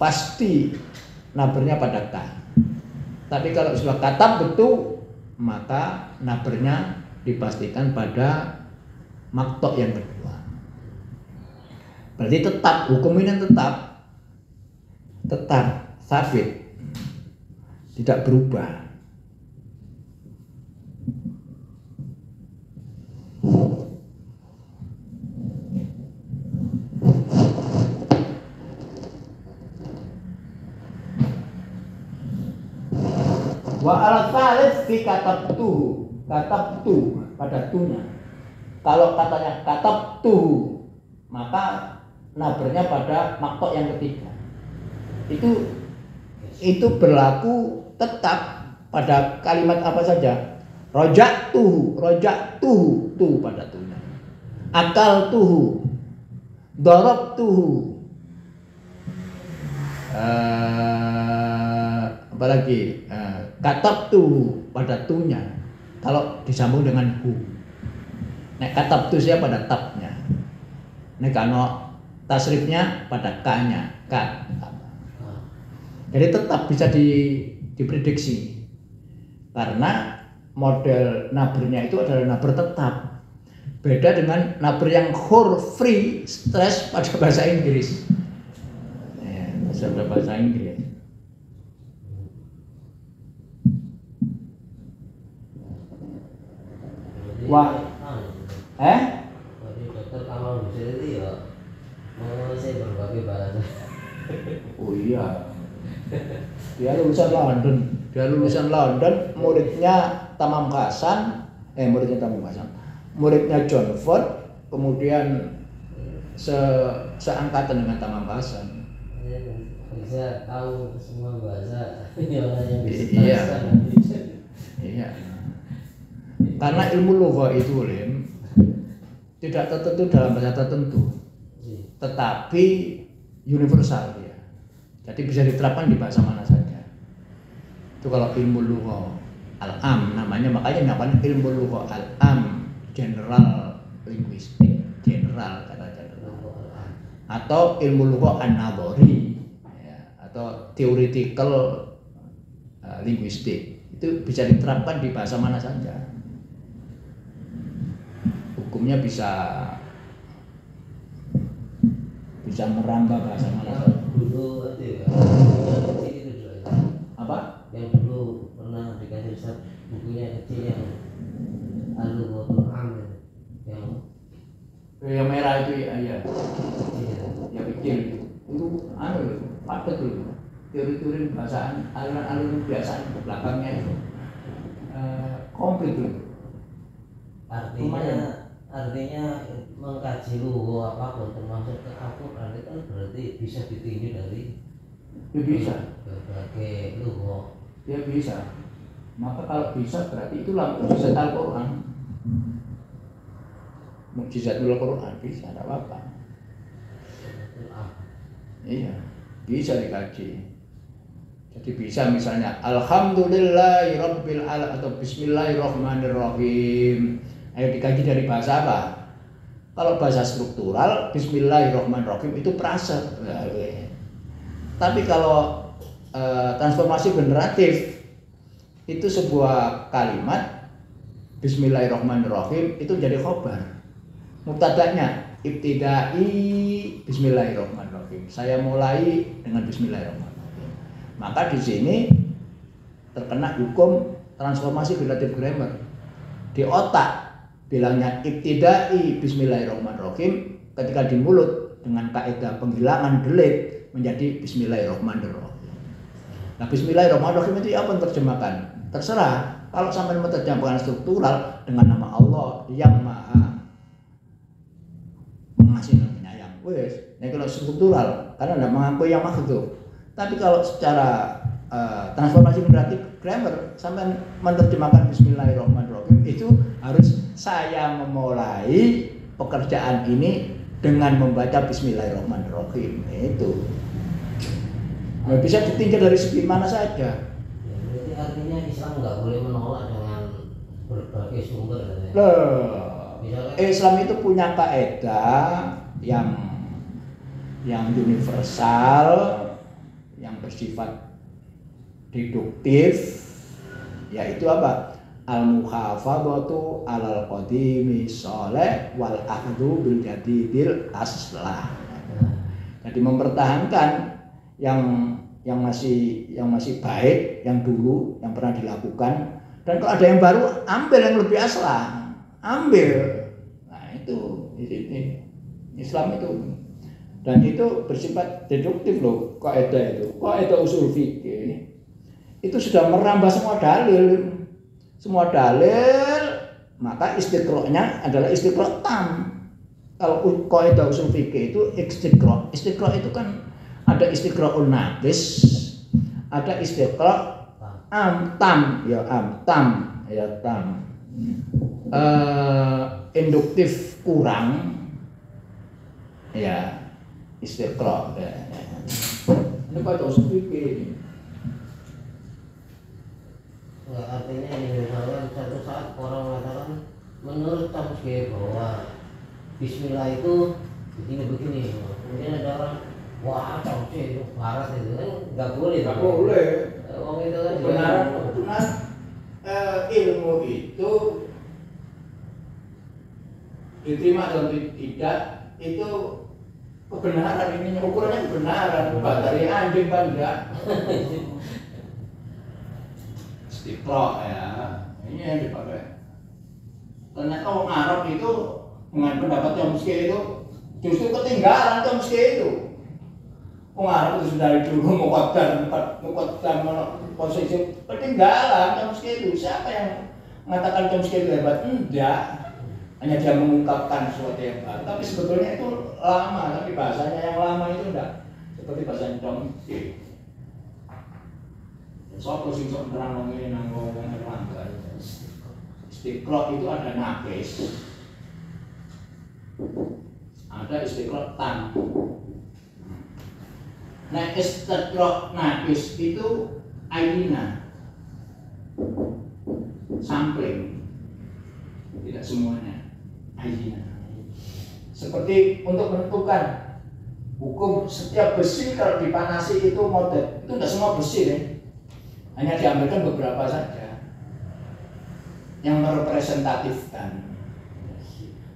pasti nabernya pada ka. Tapi kalau sudah kata betul maka nabernya dipastikan pada maktok yang kedua. Berarti tetap hukum ini tetap sabit, tidak berubah. Wa al thalith fi katabtu pada tunya. Kalau katanya katabtu maka nabernya pada maktok yang ketiga. Itu berlaku tetap pada kalimat apa saja. Roja'tuhu tu pada tunya. Akaltuhu, darabtuhu. Apalagi katabtuhu pada tunya. Kalau disambung dengan hu. Nek katabtu saya pada tabnya. Nek kano tasrifnya pada ka-nya, ka. Jadi tetap bisa diprediksi karena model nabernya itu adalah naber tetap. Beda dengan naber yang khur free stress pada bahasa Inggris. Bahasa Inggris. Wah, dokter Kamal Hussein itu ya menguasai berbagai bahasa. Oh iya. Dia lulusan London, muridnya Tamam Hasan, muridnya John Ford, kemudian seangkatan dengan Tamam Hasan. Bisa tahu semua bahasa yang bisa. Iya. Iya. Karena ilmu lugha itu tidak tertentu dalam bahasa tertentu, tetapi universal ya. Jadi bisa diterapkan di bahasa mana saja. Itu kalau ilmu lugha al-am namanya, makanya namanya ilmu lugha al-am, general linguistik, general kata general. Atau ilmu lugha an-nadhari ya, atau theoretical linguistik. Itu bisa diterapkan di bahasa mana saja. Hukumnya bisa merambah bahasa mana saja. Dulu itu ya, yang kecil itu juga. Apa? Yang dulu pernah dikasih riset bukunya kecil yang Al-Lughatul Am yang merah itu ya, ya. kecil. Ya kecil itu padat tuh teori-teori bahasaan, aliran-aliran kebiasaan belakangnya itu komplit tuh. Artinya mengkaji lugha apapun termasuk ke Al-Qur'an itu kan berarti bisa ditinjau dari Ya bisa. berbagai lugha. Ya bisa. Maka kalau bisa berarti itulah mukjizat Al-Qur'an. Mukjizatul Qur'an bisa, tidak apa-apa. Iya, bisa dikaji. Jadi bisa misalnya Alhamdulillahirabbil alamin atau Bismillahirrahmanirrahim. Ayo dikaji dari bahasa apa? Kalau bahasa struktural Bismillahirrahmanirrahim itu prase. Tapi kalau transformasi generatif itu sebuah kalimat Bismillahirrahmanirrahim itu jadi khobar. Mubtada'nya ibtidai Bismillahirrahmanirrahim. Saya mulai dengan Bismillahirrahmanirrahim. Maka di sini terkena hukum transformasi generatif grammar. Di otak bilangnya ibtidai Bismillahirrahmanirrahim, ketika di mulut dengan kaidah penghilangan delete menjadi Bismillahirrahmanirrahim. Nah, Bismillahirrahmanirrahim itu apa terjemahkan? Terserah. Kalau sampai menerjemahkan struktural dengan nama Allah yang Maha Mengasih dan Penyayang. Wes, ini kalau struktural karena tidak mengakui yang makhluk. Tapi kalau secara transformasi generatif grammar sampai menerjemahkan Bismillahirrahmanirrahim itu harus saya memulai pekerjaan ini dengan membaca Bismillahirrahmanirrahim itu. Nah, bisa ditinjau dari segi mana saja. Ya, berarti artinya Islam nggak boleh menolak dengan berbagai sumber. Islam itu punya kaidah yang universal, yang bersifat deduktif, yaitu apa? Al-muhafadzatu 'alal qadimi sholih wal akhdhu bil jadidil aslah. Jadi mempertahankan yang masih baik, yang dulu yang pernah dilakukan, dan kalau ada yang baru ambil yang lebih aslah, ambil. Nah, itu di sini Islam itu, dan itu bersifat deduktif loh. Kaidah usul fikih itu sudah merambah semua dalil, maka istiqro'nya adalah istiqro' tam. Kalau kaidah usul fikih itu istiqro' itu kan ada istiqro'un naqis, ada istiqro' tam. Induktif kurang, ya istiqro'. Ini kaidah usul fikih ini. Nggak, artinya ini misalkan satu saat orang mengatakan menurut Chomsky bahwa Bismillah itu begini. Kemudian ada orang, wah Chomsky itu barat itu kan nggak boleh. Nggak boleh. Orang itu kan Kebenaran ilmu itu diterima atau tidak itu kebenaran, ini ukurannya kebenaran, bukan dari anjing bangga. Istiqro' ya, ini yang dipakai. Ternyata orang Arab itu dengan pendapat Chomsky itu justru ketinggalan Chomsky itu. Orang Arab itu sudah dari dulu muqaddam posisi ketinggalan Chomsky itu. Siapa yang mengatakan Chomsky itu hebat? Enggak. Hanya dia mengungkapkan sesuatu yang baru, tapi sebetulnya itu lama, tapi bahasanya yang lama itu enggak seperti bahasa Dongke. Sopo sing sok nerang ngene nang wong Erlangga. Istiqra itu ada nakis, ada istiqra tam. Nah, istiqra nakis itu ayina, sampling, tidak semuanya ayina. Seperti untuk menentukan hukum setiap besi kalau dipanasi itu modet, itu tidak semua besi ya. Hanya diambilkan beberapa saja yang merepresentatifkan.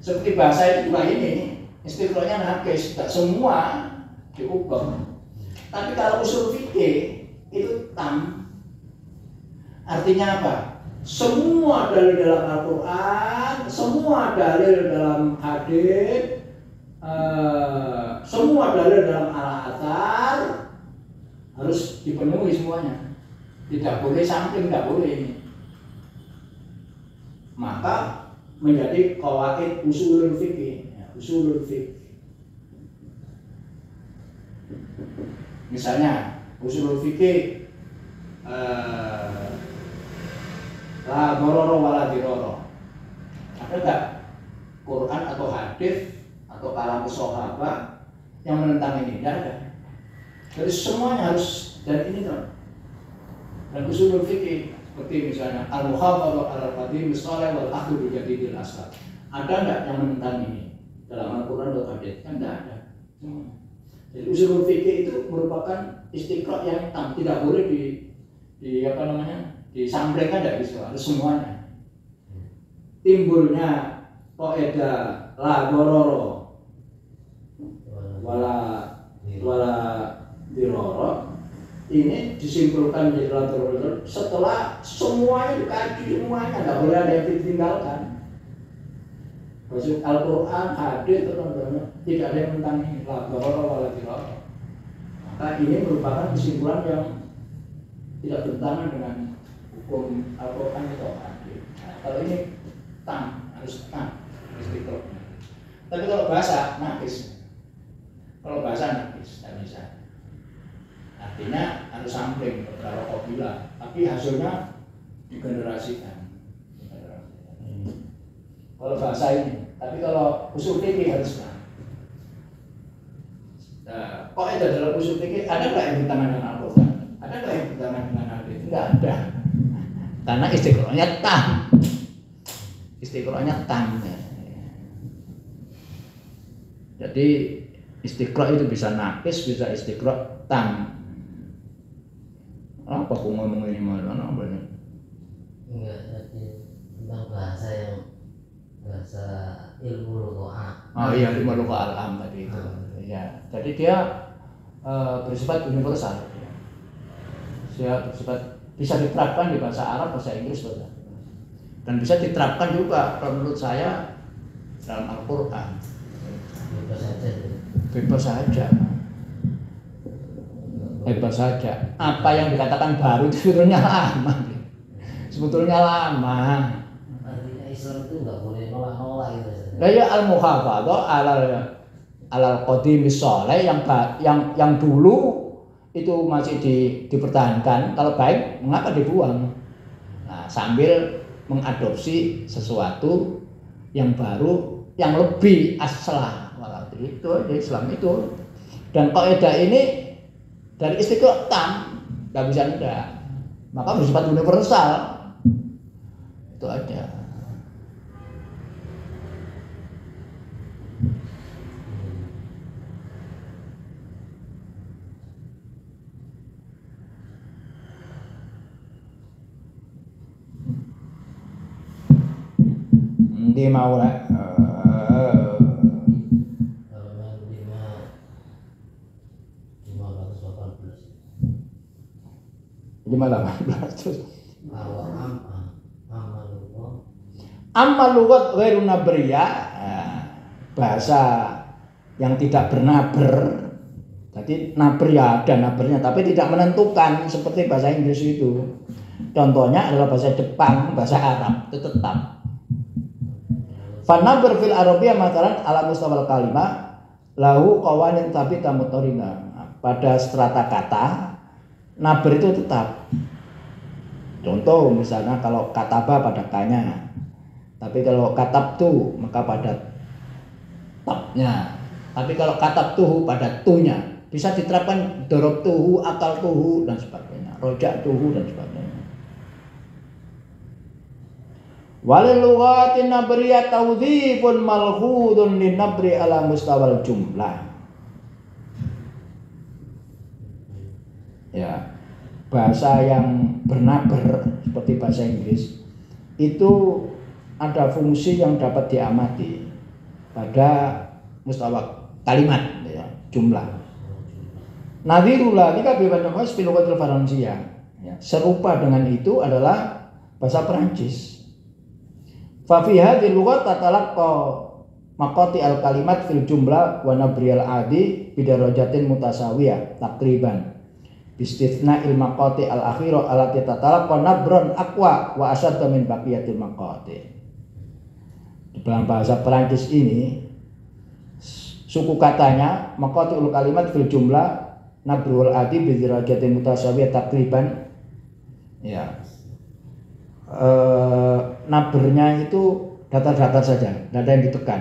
Seperti bahasa itu juga ini, istiqrohnya nakis, tidak semua diubah. Tapi kalau usul fikih itu tam, artinya apa? Semua dalil dalam Al-Quran, semua dalil dalam hadis, semua dalil dalam al-athar harus dipenuhi semuanya. Tidak boleh sampling, tidak boleh ini. Maka menjadi qawaid usulul fikih, ya, usulul fikih. Misalnya usulul fikih la dororo wala diroro. Ada enggak Quran atau hadis atau kalam sahabat yang menentang ini? Tidak ada. Jadi semuanya harus dan ini kan. Dan usulul fikih seperti misalnya al-muhafadzah al-qadim as-salih wal akhdhu bi jadidil asar. Ada enggak yang menentang ini dalam Al-Qur'an atau hadis? Kan enggak ada. Jadi usulul fikih itu merupakan istiqra yang tam, tidak boleh di apa namanya? Disampaikan tidak bisa, harus semuanya. Timbulnya kaidah la dororo wala diroro ini disimpulkan menjadi la dororo setelah semuanya dikaji, semuanya nggak boleh ada yang ditinggalkan. Maksud Al-Quran, hadis, tidak ada yang tentang ini la dororo wala diroro. Maka ini merupakan kesimpulan yang tidak bertentangan dengan hukum Al-Quran atau hadis. Nah, kalau ini tam, harus tam, harus dikeroknya. Tapi kalau bahasa nakis, kalau bahasa nakis tidak bisa. Artinya harus sampling beberapa kabilah, tapi hasilnya digenerasikan. Kalau bahasa ini, tapi kalau usul fikih harus tam. Nah, kok ada dalam usul fikih ada nggak yang bertentangan dengan Al-Quran? Ada nggak yang bertentangan dengan hadis? Tidak ada. Karena istiqrohnya tam, istiqrohnya tam. Jadi istiqroh itu bisa nakis, bisa istiqroh tam. Apa aku ngomong ini malah apa ini? Enggak, tentang bahasa yang bahasa ilmu lughah. Oh iya, ilmu lughah al-am tadi itu. Ya, jadi dia bersifat universal. Dia bersifat bisa diterapkan di bahasa Arab, bahasa Inggris, dan bisa diterapkan juga kalau menurut saya dalam Al-Quran. Bebas saja. Bebas saja. Bebas saja. Apa yang dikatakan baru itu sebetulnya lama. Sebetulnya lama. Artinya Islam itu nggak boleh nolak-nolak gitu. Nah ya al-muhafadzah alal qadim as-salih yang dulu itu masih dipertahankan. Kalau baik, mengapa dibuang? Nah, sambil mengadopsi sesuatu yang baru, yang lebih aslah. Itu aja Islam itu. Dan kaidah ini dari istiqroh tam, nggak bisa tidak. Maka bersifat universal. Itu aja. Di mau lah. Halaman 518. 518. Amal lugat ghairu nabriya, bahasa yang tidak bernaber. Jadi nabriya ada nabernya tapi tidak menentukan seperti bahasa Inggris itu. Contohnya adalah bahasa Jepang, bahasa Arab itu tetap. Fanabr fil arabiyah matalan ala mustawal kalimah lahu qawanin thabitah mutarina. Pada strata kata nabr itu tetap. Contoh misalnya kalau kataba pada kanya, tapi kalau katabtu maka pada tabnya. Tapi kalau katabtuhu pada tunya, bisa diterapkan darabtuhu, akaltuhu dan sebagainya, roja'tuhu dan sebagainya. Walil lughatin nabriyah tawdhifun malhudun lin nabri ala mustawal jumlah. Ya, bahasa yang bernaber seperti bahasa Inggris itu ada fungsi yang dapat diamati pada mustawa kalimat, ya, jumlah. Nadhirullah jika bebas fil lughatil Faransiyah, ya, serupa dengan itu adalah bahasa Perancis. Fa fi hadhihi lughat tatalaqqa maqati al kalimat fil jumlah wa nabriyal adi bidarajatin mutasawiyah takriban istitsna il maqati al akhirah allati tatalaqqa nabron aqwa wa asadda min baqiyatil maqati. Dalam bahasa Perancis ini suku katanya maqatiul kalimat fil jumlah nabrul adi bidarajatin mutasawiyah takriban, ya, nabernya itu datar-datar saja, tidak ada yang ditekan.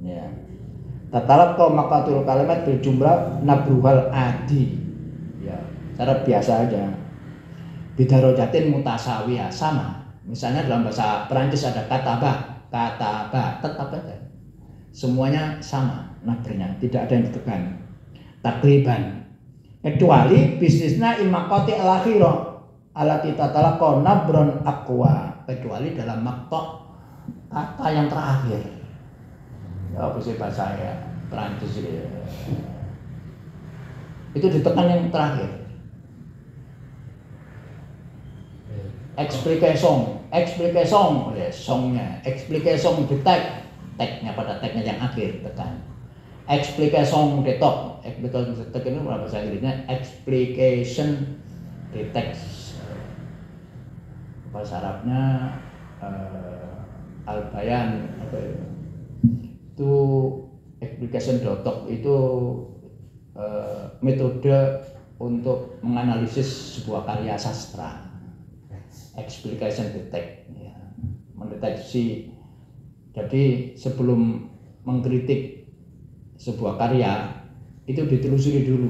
Ya. Tatalaqqa maqatul kalimat bil jumlah nabruhal adi. Ya, cara biasa aja. Bidarajatin mutasawiyah, sama. Misalnya dalam bahasa Perancis ada kataba, tetap aja. Semuanya sama nabernya, tidak ada yang ditekan. Takriban. Kecuali bisnisnya ilmaqati al-akhirah alati tatalaqqa nabron aqwa, kecuali dalam maqta kata yang terakhir. Ya, apa sih bahasa ya Perancis ya. Itu ditekan yang terakhir. Explication, ya, songnya, explication di tagnya pada tagnya yang akhir tekan. Explication di top, explication di tag ini bahasa Inggrisnya explication di text. Bahasa Arabnya al-bayan itu application dotok itu metode untuk menganalisis sebuah karya sastra. Explication detect, ya, mendeteksi. Jadi sebelum mengkritik sebuah karya itu ditelusuri dulu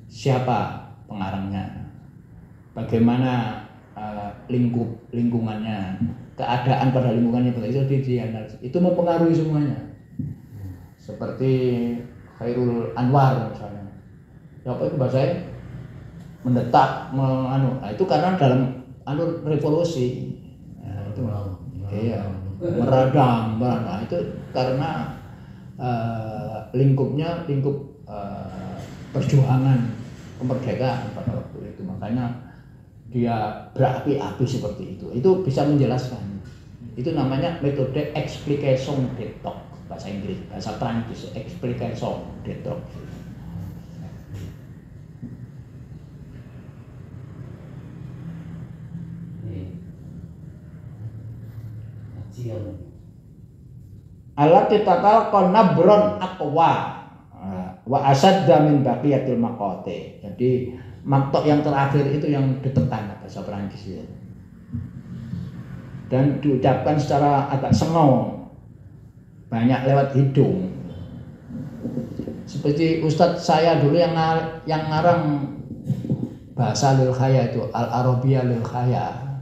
siapa pengarangnya, bagaimana lingkungannya, keadaan pada lingkungannya, itu dianalisis. Itu mempengaruhi semuanya. Seperti Khairul Anwar misalnya. Ya, apa itu bahasanya? Mendetak, nah, itu karena dalam revolusi. Nah, itu iya, meradang. Nah, itu karena lingkup perjuangan kemerdekaan pada waktu itu. Makanya dia berapi-api seperti itu. Itu bisa menjelaskan. Itu namanya metode explication detox, bahasa Inggris, bahasa Prancis explication detox. Allati tatalaqqa nabron aqwa wa asadda min baqiyatil maqati. Jadi maktok yang terakhir itu yang ditekan bahasa Perancis ya. Dan diucapkan secara agak sengau, banyak lewat hidung. Seperti Ustadz saya dulu yang ngarang bahasa lil khaya itu al-arabiyah lil khaya.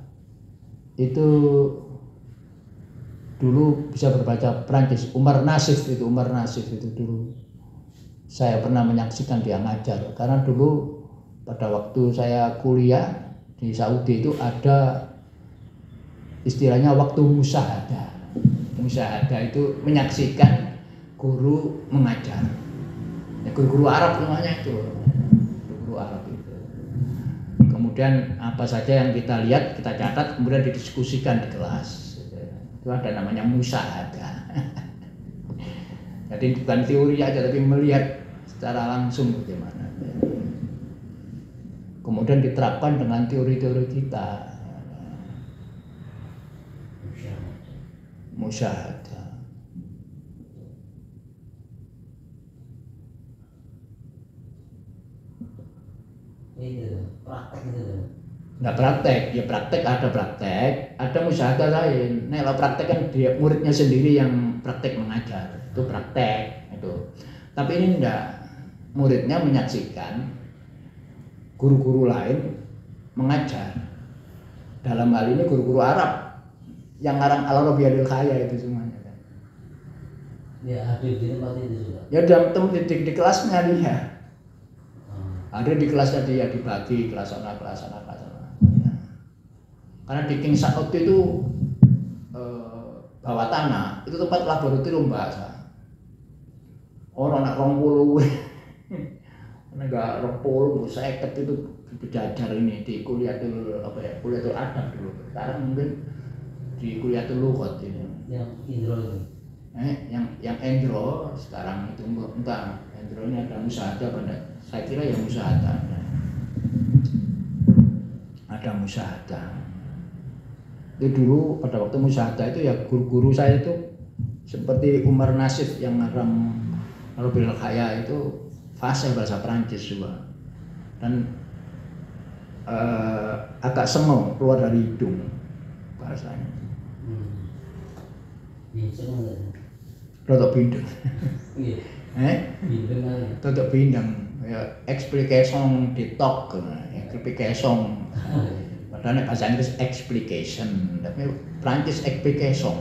Itu dulu bisa berbaca Perancis. Umar Nasif itu dulu. Saya pernah menyaksikan dia ngajar karena dulu pada waktu saya kuliah di Saudi itu ada istilahnya waktu musyahadah. Musyahadah itu menyaksikan guru mengajar. Ya, guru Arab namanya itu. Guru Arab itu. Kemudian apa saja yang kita lihat, kita catat, kemudian didiskusikan di kelas. Itu ada namanya musyahadah. Jadi bukan teori aja tapi melihat secara langsung bagaimana. Kemudian diterapkan dengan teori-teori kita. Musyahadah. itu praktek itu. Nggak praktek, ya praktek, ada musyahadah lain. Nah, kalau praktek kan dia muridnya sendiri yang praktek mengajar, itu praktek itu. Tapi ini enggak, muridnya menyaksikan guru-guru lain mengajar. Dalam hal ini guru-guru Arab yang ngarang Al-Rabi'il Khaya itu semuanya. Ya hadir di tempat itu juga. Ya dalam di kelasnya dia. Ada di kelasnya dia dibagi kelas sana. Ya. Karena di King Saud itu bawah tanah itu tempat laboratorium bahasa. Orang nak 20 enggak 20 50 itu belajar ini di kuliatul adab dulu. Sekarang mungkin di kuliatul lughat ini. Yang Indro itu. Yang Endro sekarang itu enggak. Endro ini ada musyahadah pada. Saya kira ya musyahadah. Ada musyahadah. Itu dulu pada waktu musyahadah itu ya guru-guru saya itu seperti Umar Nasif yang ngarang Al-Rabi'il Khaya itu fasih bahasa Perancis juga. Dan agak sengong keluar dari hidung bahasanya. Bisa enggak? Rotok bindeng. Iya. Bindeng aja. Rotok bindeng. Ya explication di talk, explication. Padahal bahasa Inggris explication, tapi Prancis explication.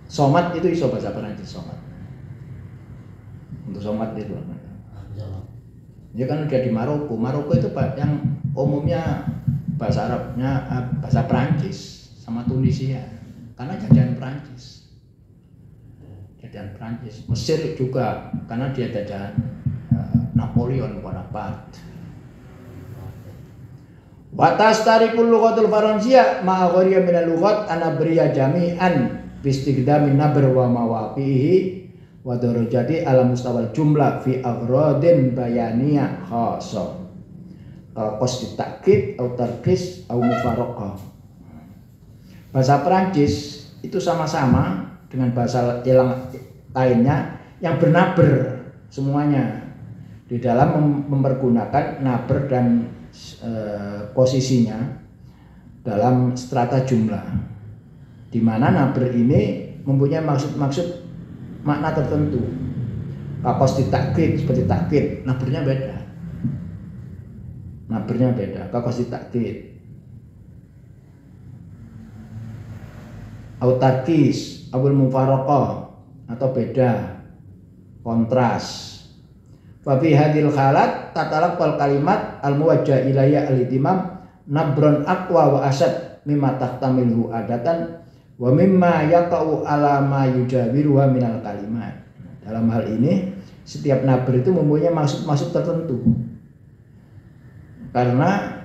Somat itu iso bahasa Prancis somat. Untuk somat itu. Ya kan udah di Maroko. Maroko itu yang umumnya bahasa Arabnya bahasa Prancis sama Tunisia. Karena jajahan Prancis. Jajahan Prancis. Mesir juga karena dia jajahan Napoleon Bonaparte. Batas tarikul lughatul Faransiyah ma'a ghariya min al-lughat anabriya jami'an bistigdamin nabr wa mawaqihi wa darajati ala mustawal jumlah fi agradin bayaniyah khassa qasd ta'kid atau tarkis atau mufaraqah. Bahasa Perancis itu sama-sama dengan bahasa lainnya yang bernaber semuanya di dalam mempergunakan naber dan posisinya dalam strata jumlah, di mana naber ini mempunyai maksud makna tertentu. Kakos ditakkid seperti takkid, nabernya beda. Kakos ditakkid. Autarkis, awal mufaraqah atau beda, kontras. Fafi hadil khalat tatalaqal kalimat al-muwajjah ilayya al-itimam nabron aqwa wa asad mimma tahtamilhu adatan wa mimma yaqa'u ala ma yujawiruha minal kalimat. Dalam hal ini setiap naber itu mempunyai maksud-maksud tertentu. Karena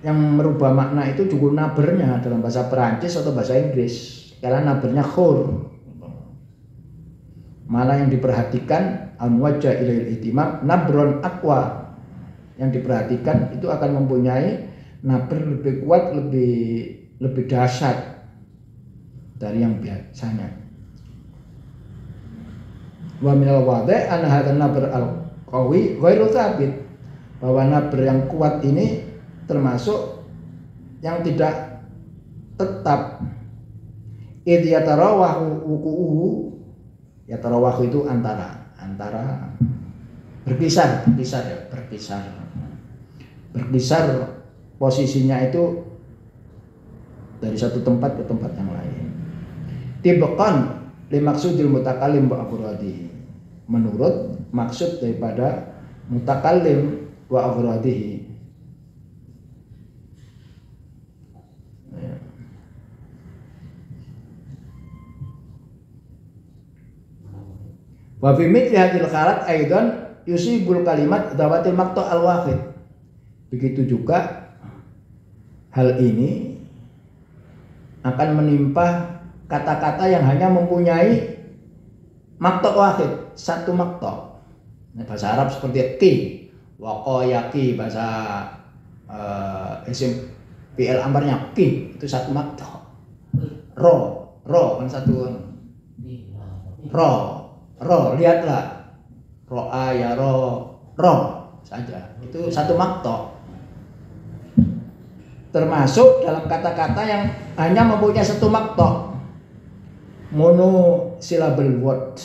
yang merubah makna itu juga nabernya dalam bahasa Perancis atau bahasa Inggris. Karena nabernya khur. Malah yang diperhatikan al-muwajjah ilail ihtimam nabron aqwa, yang diperhatikan itu akan mempunyai naber lebih kuat, lebih dahsyat dari yang biasanya. Wa minal wadhi' an hadzal nabr al-qawi ghairu tsabit, bahwa naber yang kuat ini termasuk yang tidak tetap. Idh yatarawahu wuqu'uhu, yatarawahu itu antara berkisar posisinya itu dari satu tempat ke tempat yang lain. Tibqan li maksudil mutakallim wa aghradihi, menurut maksud daripada mutakallim wa aghradihi. Wa fi mithli hadhil khalat aidan yusibul kalimat dawatil maqta' al-wahid. Begitu juga hal ini akan menimpa kata-kata yang hanya mempunyai maqta' wahid, satu maqta'. Bahasa Arab seperti ki, waqayaki, bahasa isim fi'il amrnya ki, itu satu maqta'. Ro kan satu ro, lihatlah. ro'a yara ro saja. Itu satu makto. Termasuk dalam kata-kata yang hanya mempunyai satu makto. Monosyllable word.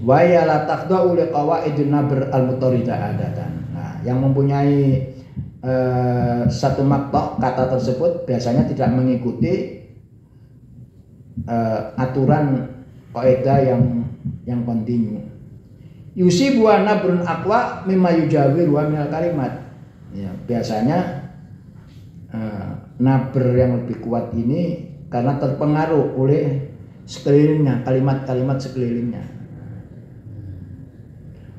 Wa ya la taqda'u li qawaidin nabr al-mutarida adatan. Nah, yang mempunyai satu makto kata tersebut biasanya tidak mengikuti aturan kaidah yang kontinu. Yusibu wa nabrun aqwa mimma yujawir wa minal kalimat. Ya, biasanya nabr yang lebih kuat ini karena terpengaruh oleh sekelilingnya, kalimat-kalimat sekelilingnya.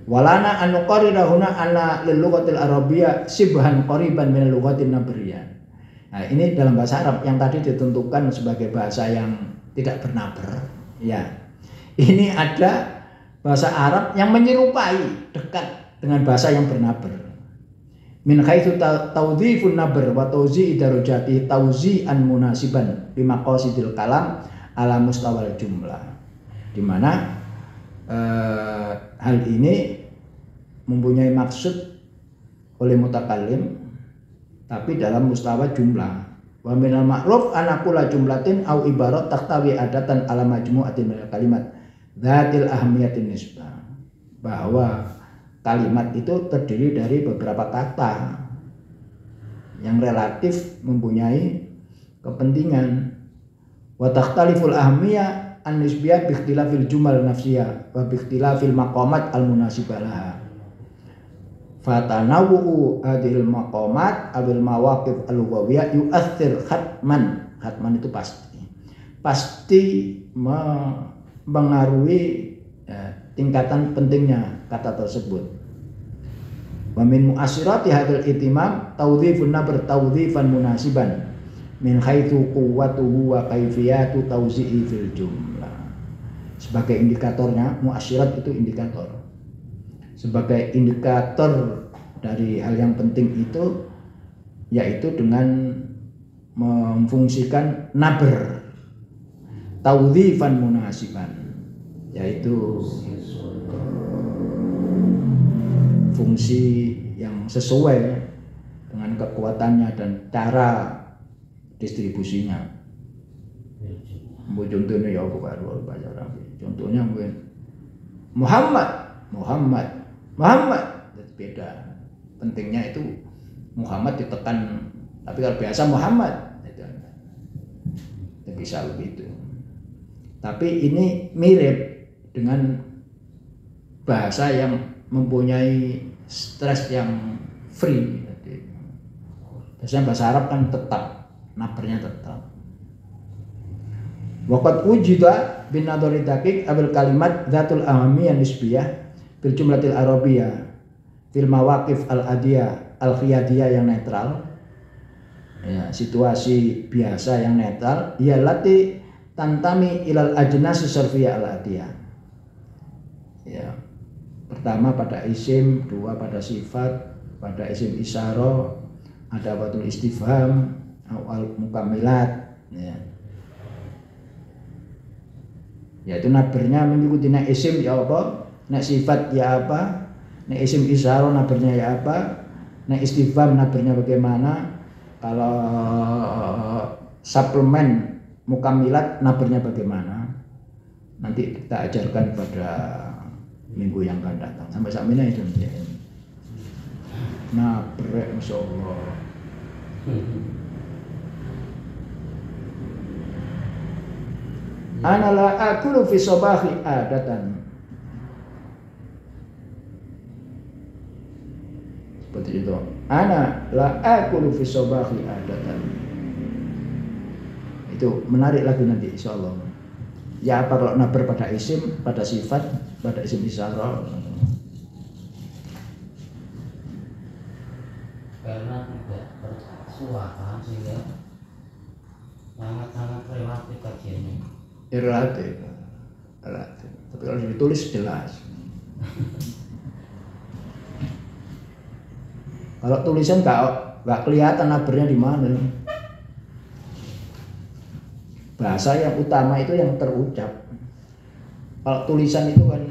Walana an nuqarrira huna anna lil lughatil arabiyyah sibhan qariban min lughatin nabriyah. Nah, ini dalam bahasa Arab yang tadi ditentukan sebagai bahasa yang tidak bernabr, ya. Ini ada bahasa Arab yang menyerupai dekat dengan bahasa yang bernabr. Min haitsu tawdhifun nabr wa tawzi'i darajati tawzi'an munasiban bi maqasidil kalam ala mustawal jumlah. Di mana hal ini mempunyai maksud oleh mutakallim tapi dalam mustawa jumlah. Wa minal ma'ruf anaqula jumlatin au ibarat taktawi adatan ala majmu'atin minal kalimat dzatil ahamiyatin nisbah. Bahwa kalimat itu terdiri dari beberapa kata yang relatif mempunyai kepentingan. Wa takhtaliful ahmiyah an-nisbiyah bi ikhtilafil jumal nafsiyah wa bi ikhtilafil maqamat al-munasibah laha. Fatanawu'u hadhil maqamat awil mawaqif al-lughawiyah yu'athir khatman. Khatman itu pasti mempengaruhi tingkatan pentingnya kata tersebut. Wa min mu'assirati hadzal itimam tawdhifun nabr tawdhifan munasiban min haitsu quwwatuhu wa kaifiyatu tawzi'i fil jumlah. Sebagai indikatornya, mu'assirat itu indikator. Sebagai indikator dari hal yang penting itu yaitu dengan memfungsikan nabr tawdhifan munasiban, yaitu fungsi yang sesuai dengan kekuatannya dan cara distribusinya. Contohnya ya apa baru bahasa Arab. Contohnya mungkin Muhammad beda. Pentingnya itu Muhammad ditekan, tapi kalau biasa Muhammad itu bisa begitu. Tapi ini mirip dengan bahasa yang mempunyai stress yang free. Biasanya bahasa Arab kan tetap, nabernya tetap. Waqad wujida bin nadhari daqiq abil kalimat dzatul ahamiyah nisbiyah bil jumlatil arabiyyah fil mawaqif al adiyah al khiyadiyah yang netral. Ya, situasi biasa yang netral ya lati tantami ilal ajnasi sarfiyah al adiyah. Ya. Pertama pada isim, dua pada sifat, pada isim isyarah, ada watul istifham, awal mukamilat, ya. Yaitu nabernya mengikuti nek isim ya apa, nek sifat ya apa, nek isim isyarah nabernya ya apa, nek istifham nabernya bagaimana, kalau suplemen mukamilat nabernya bagaimana. Nanti kita ajarkan pada minggu yang akan datang. Sampai saat ini itu nabrek masyaallah. Ana la akulu fi sabahi adatan. Seperti itu. Ana la akulu fi sabahi adatan. Itu menarik lagi nanti insyaallah. Ya apa kalau nabar pada isim, pada sifat, pada isim isyarah. Karena tidak bersuara sehingga sangat-sangat relatif kajiannya. Relatif. Tapi kalau ditulis jelas. Kalau tulisan nggak kelihatan nabarnya di mana. Bahasa yang utama itu yang terucap. Kalau tulisan itu kan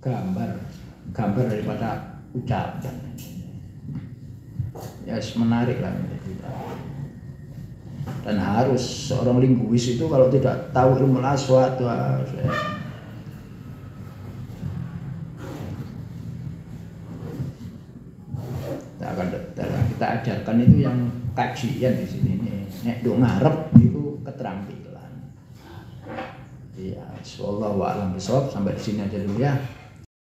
gambar daripada ucapan. Ya menarik lah kita. Dan harus seorang linguis itu kalau tidak tahu ilmu aswat kita ajarkan itu yang kajian di sini nih. Nek do ngarep itu keterampilan. Iya, wallahu a'lam bishawab. Sampai di sini aja dulu ya.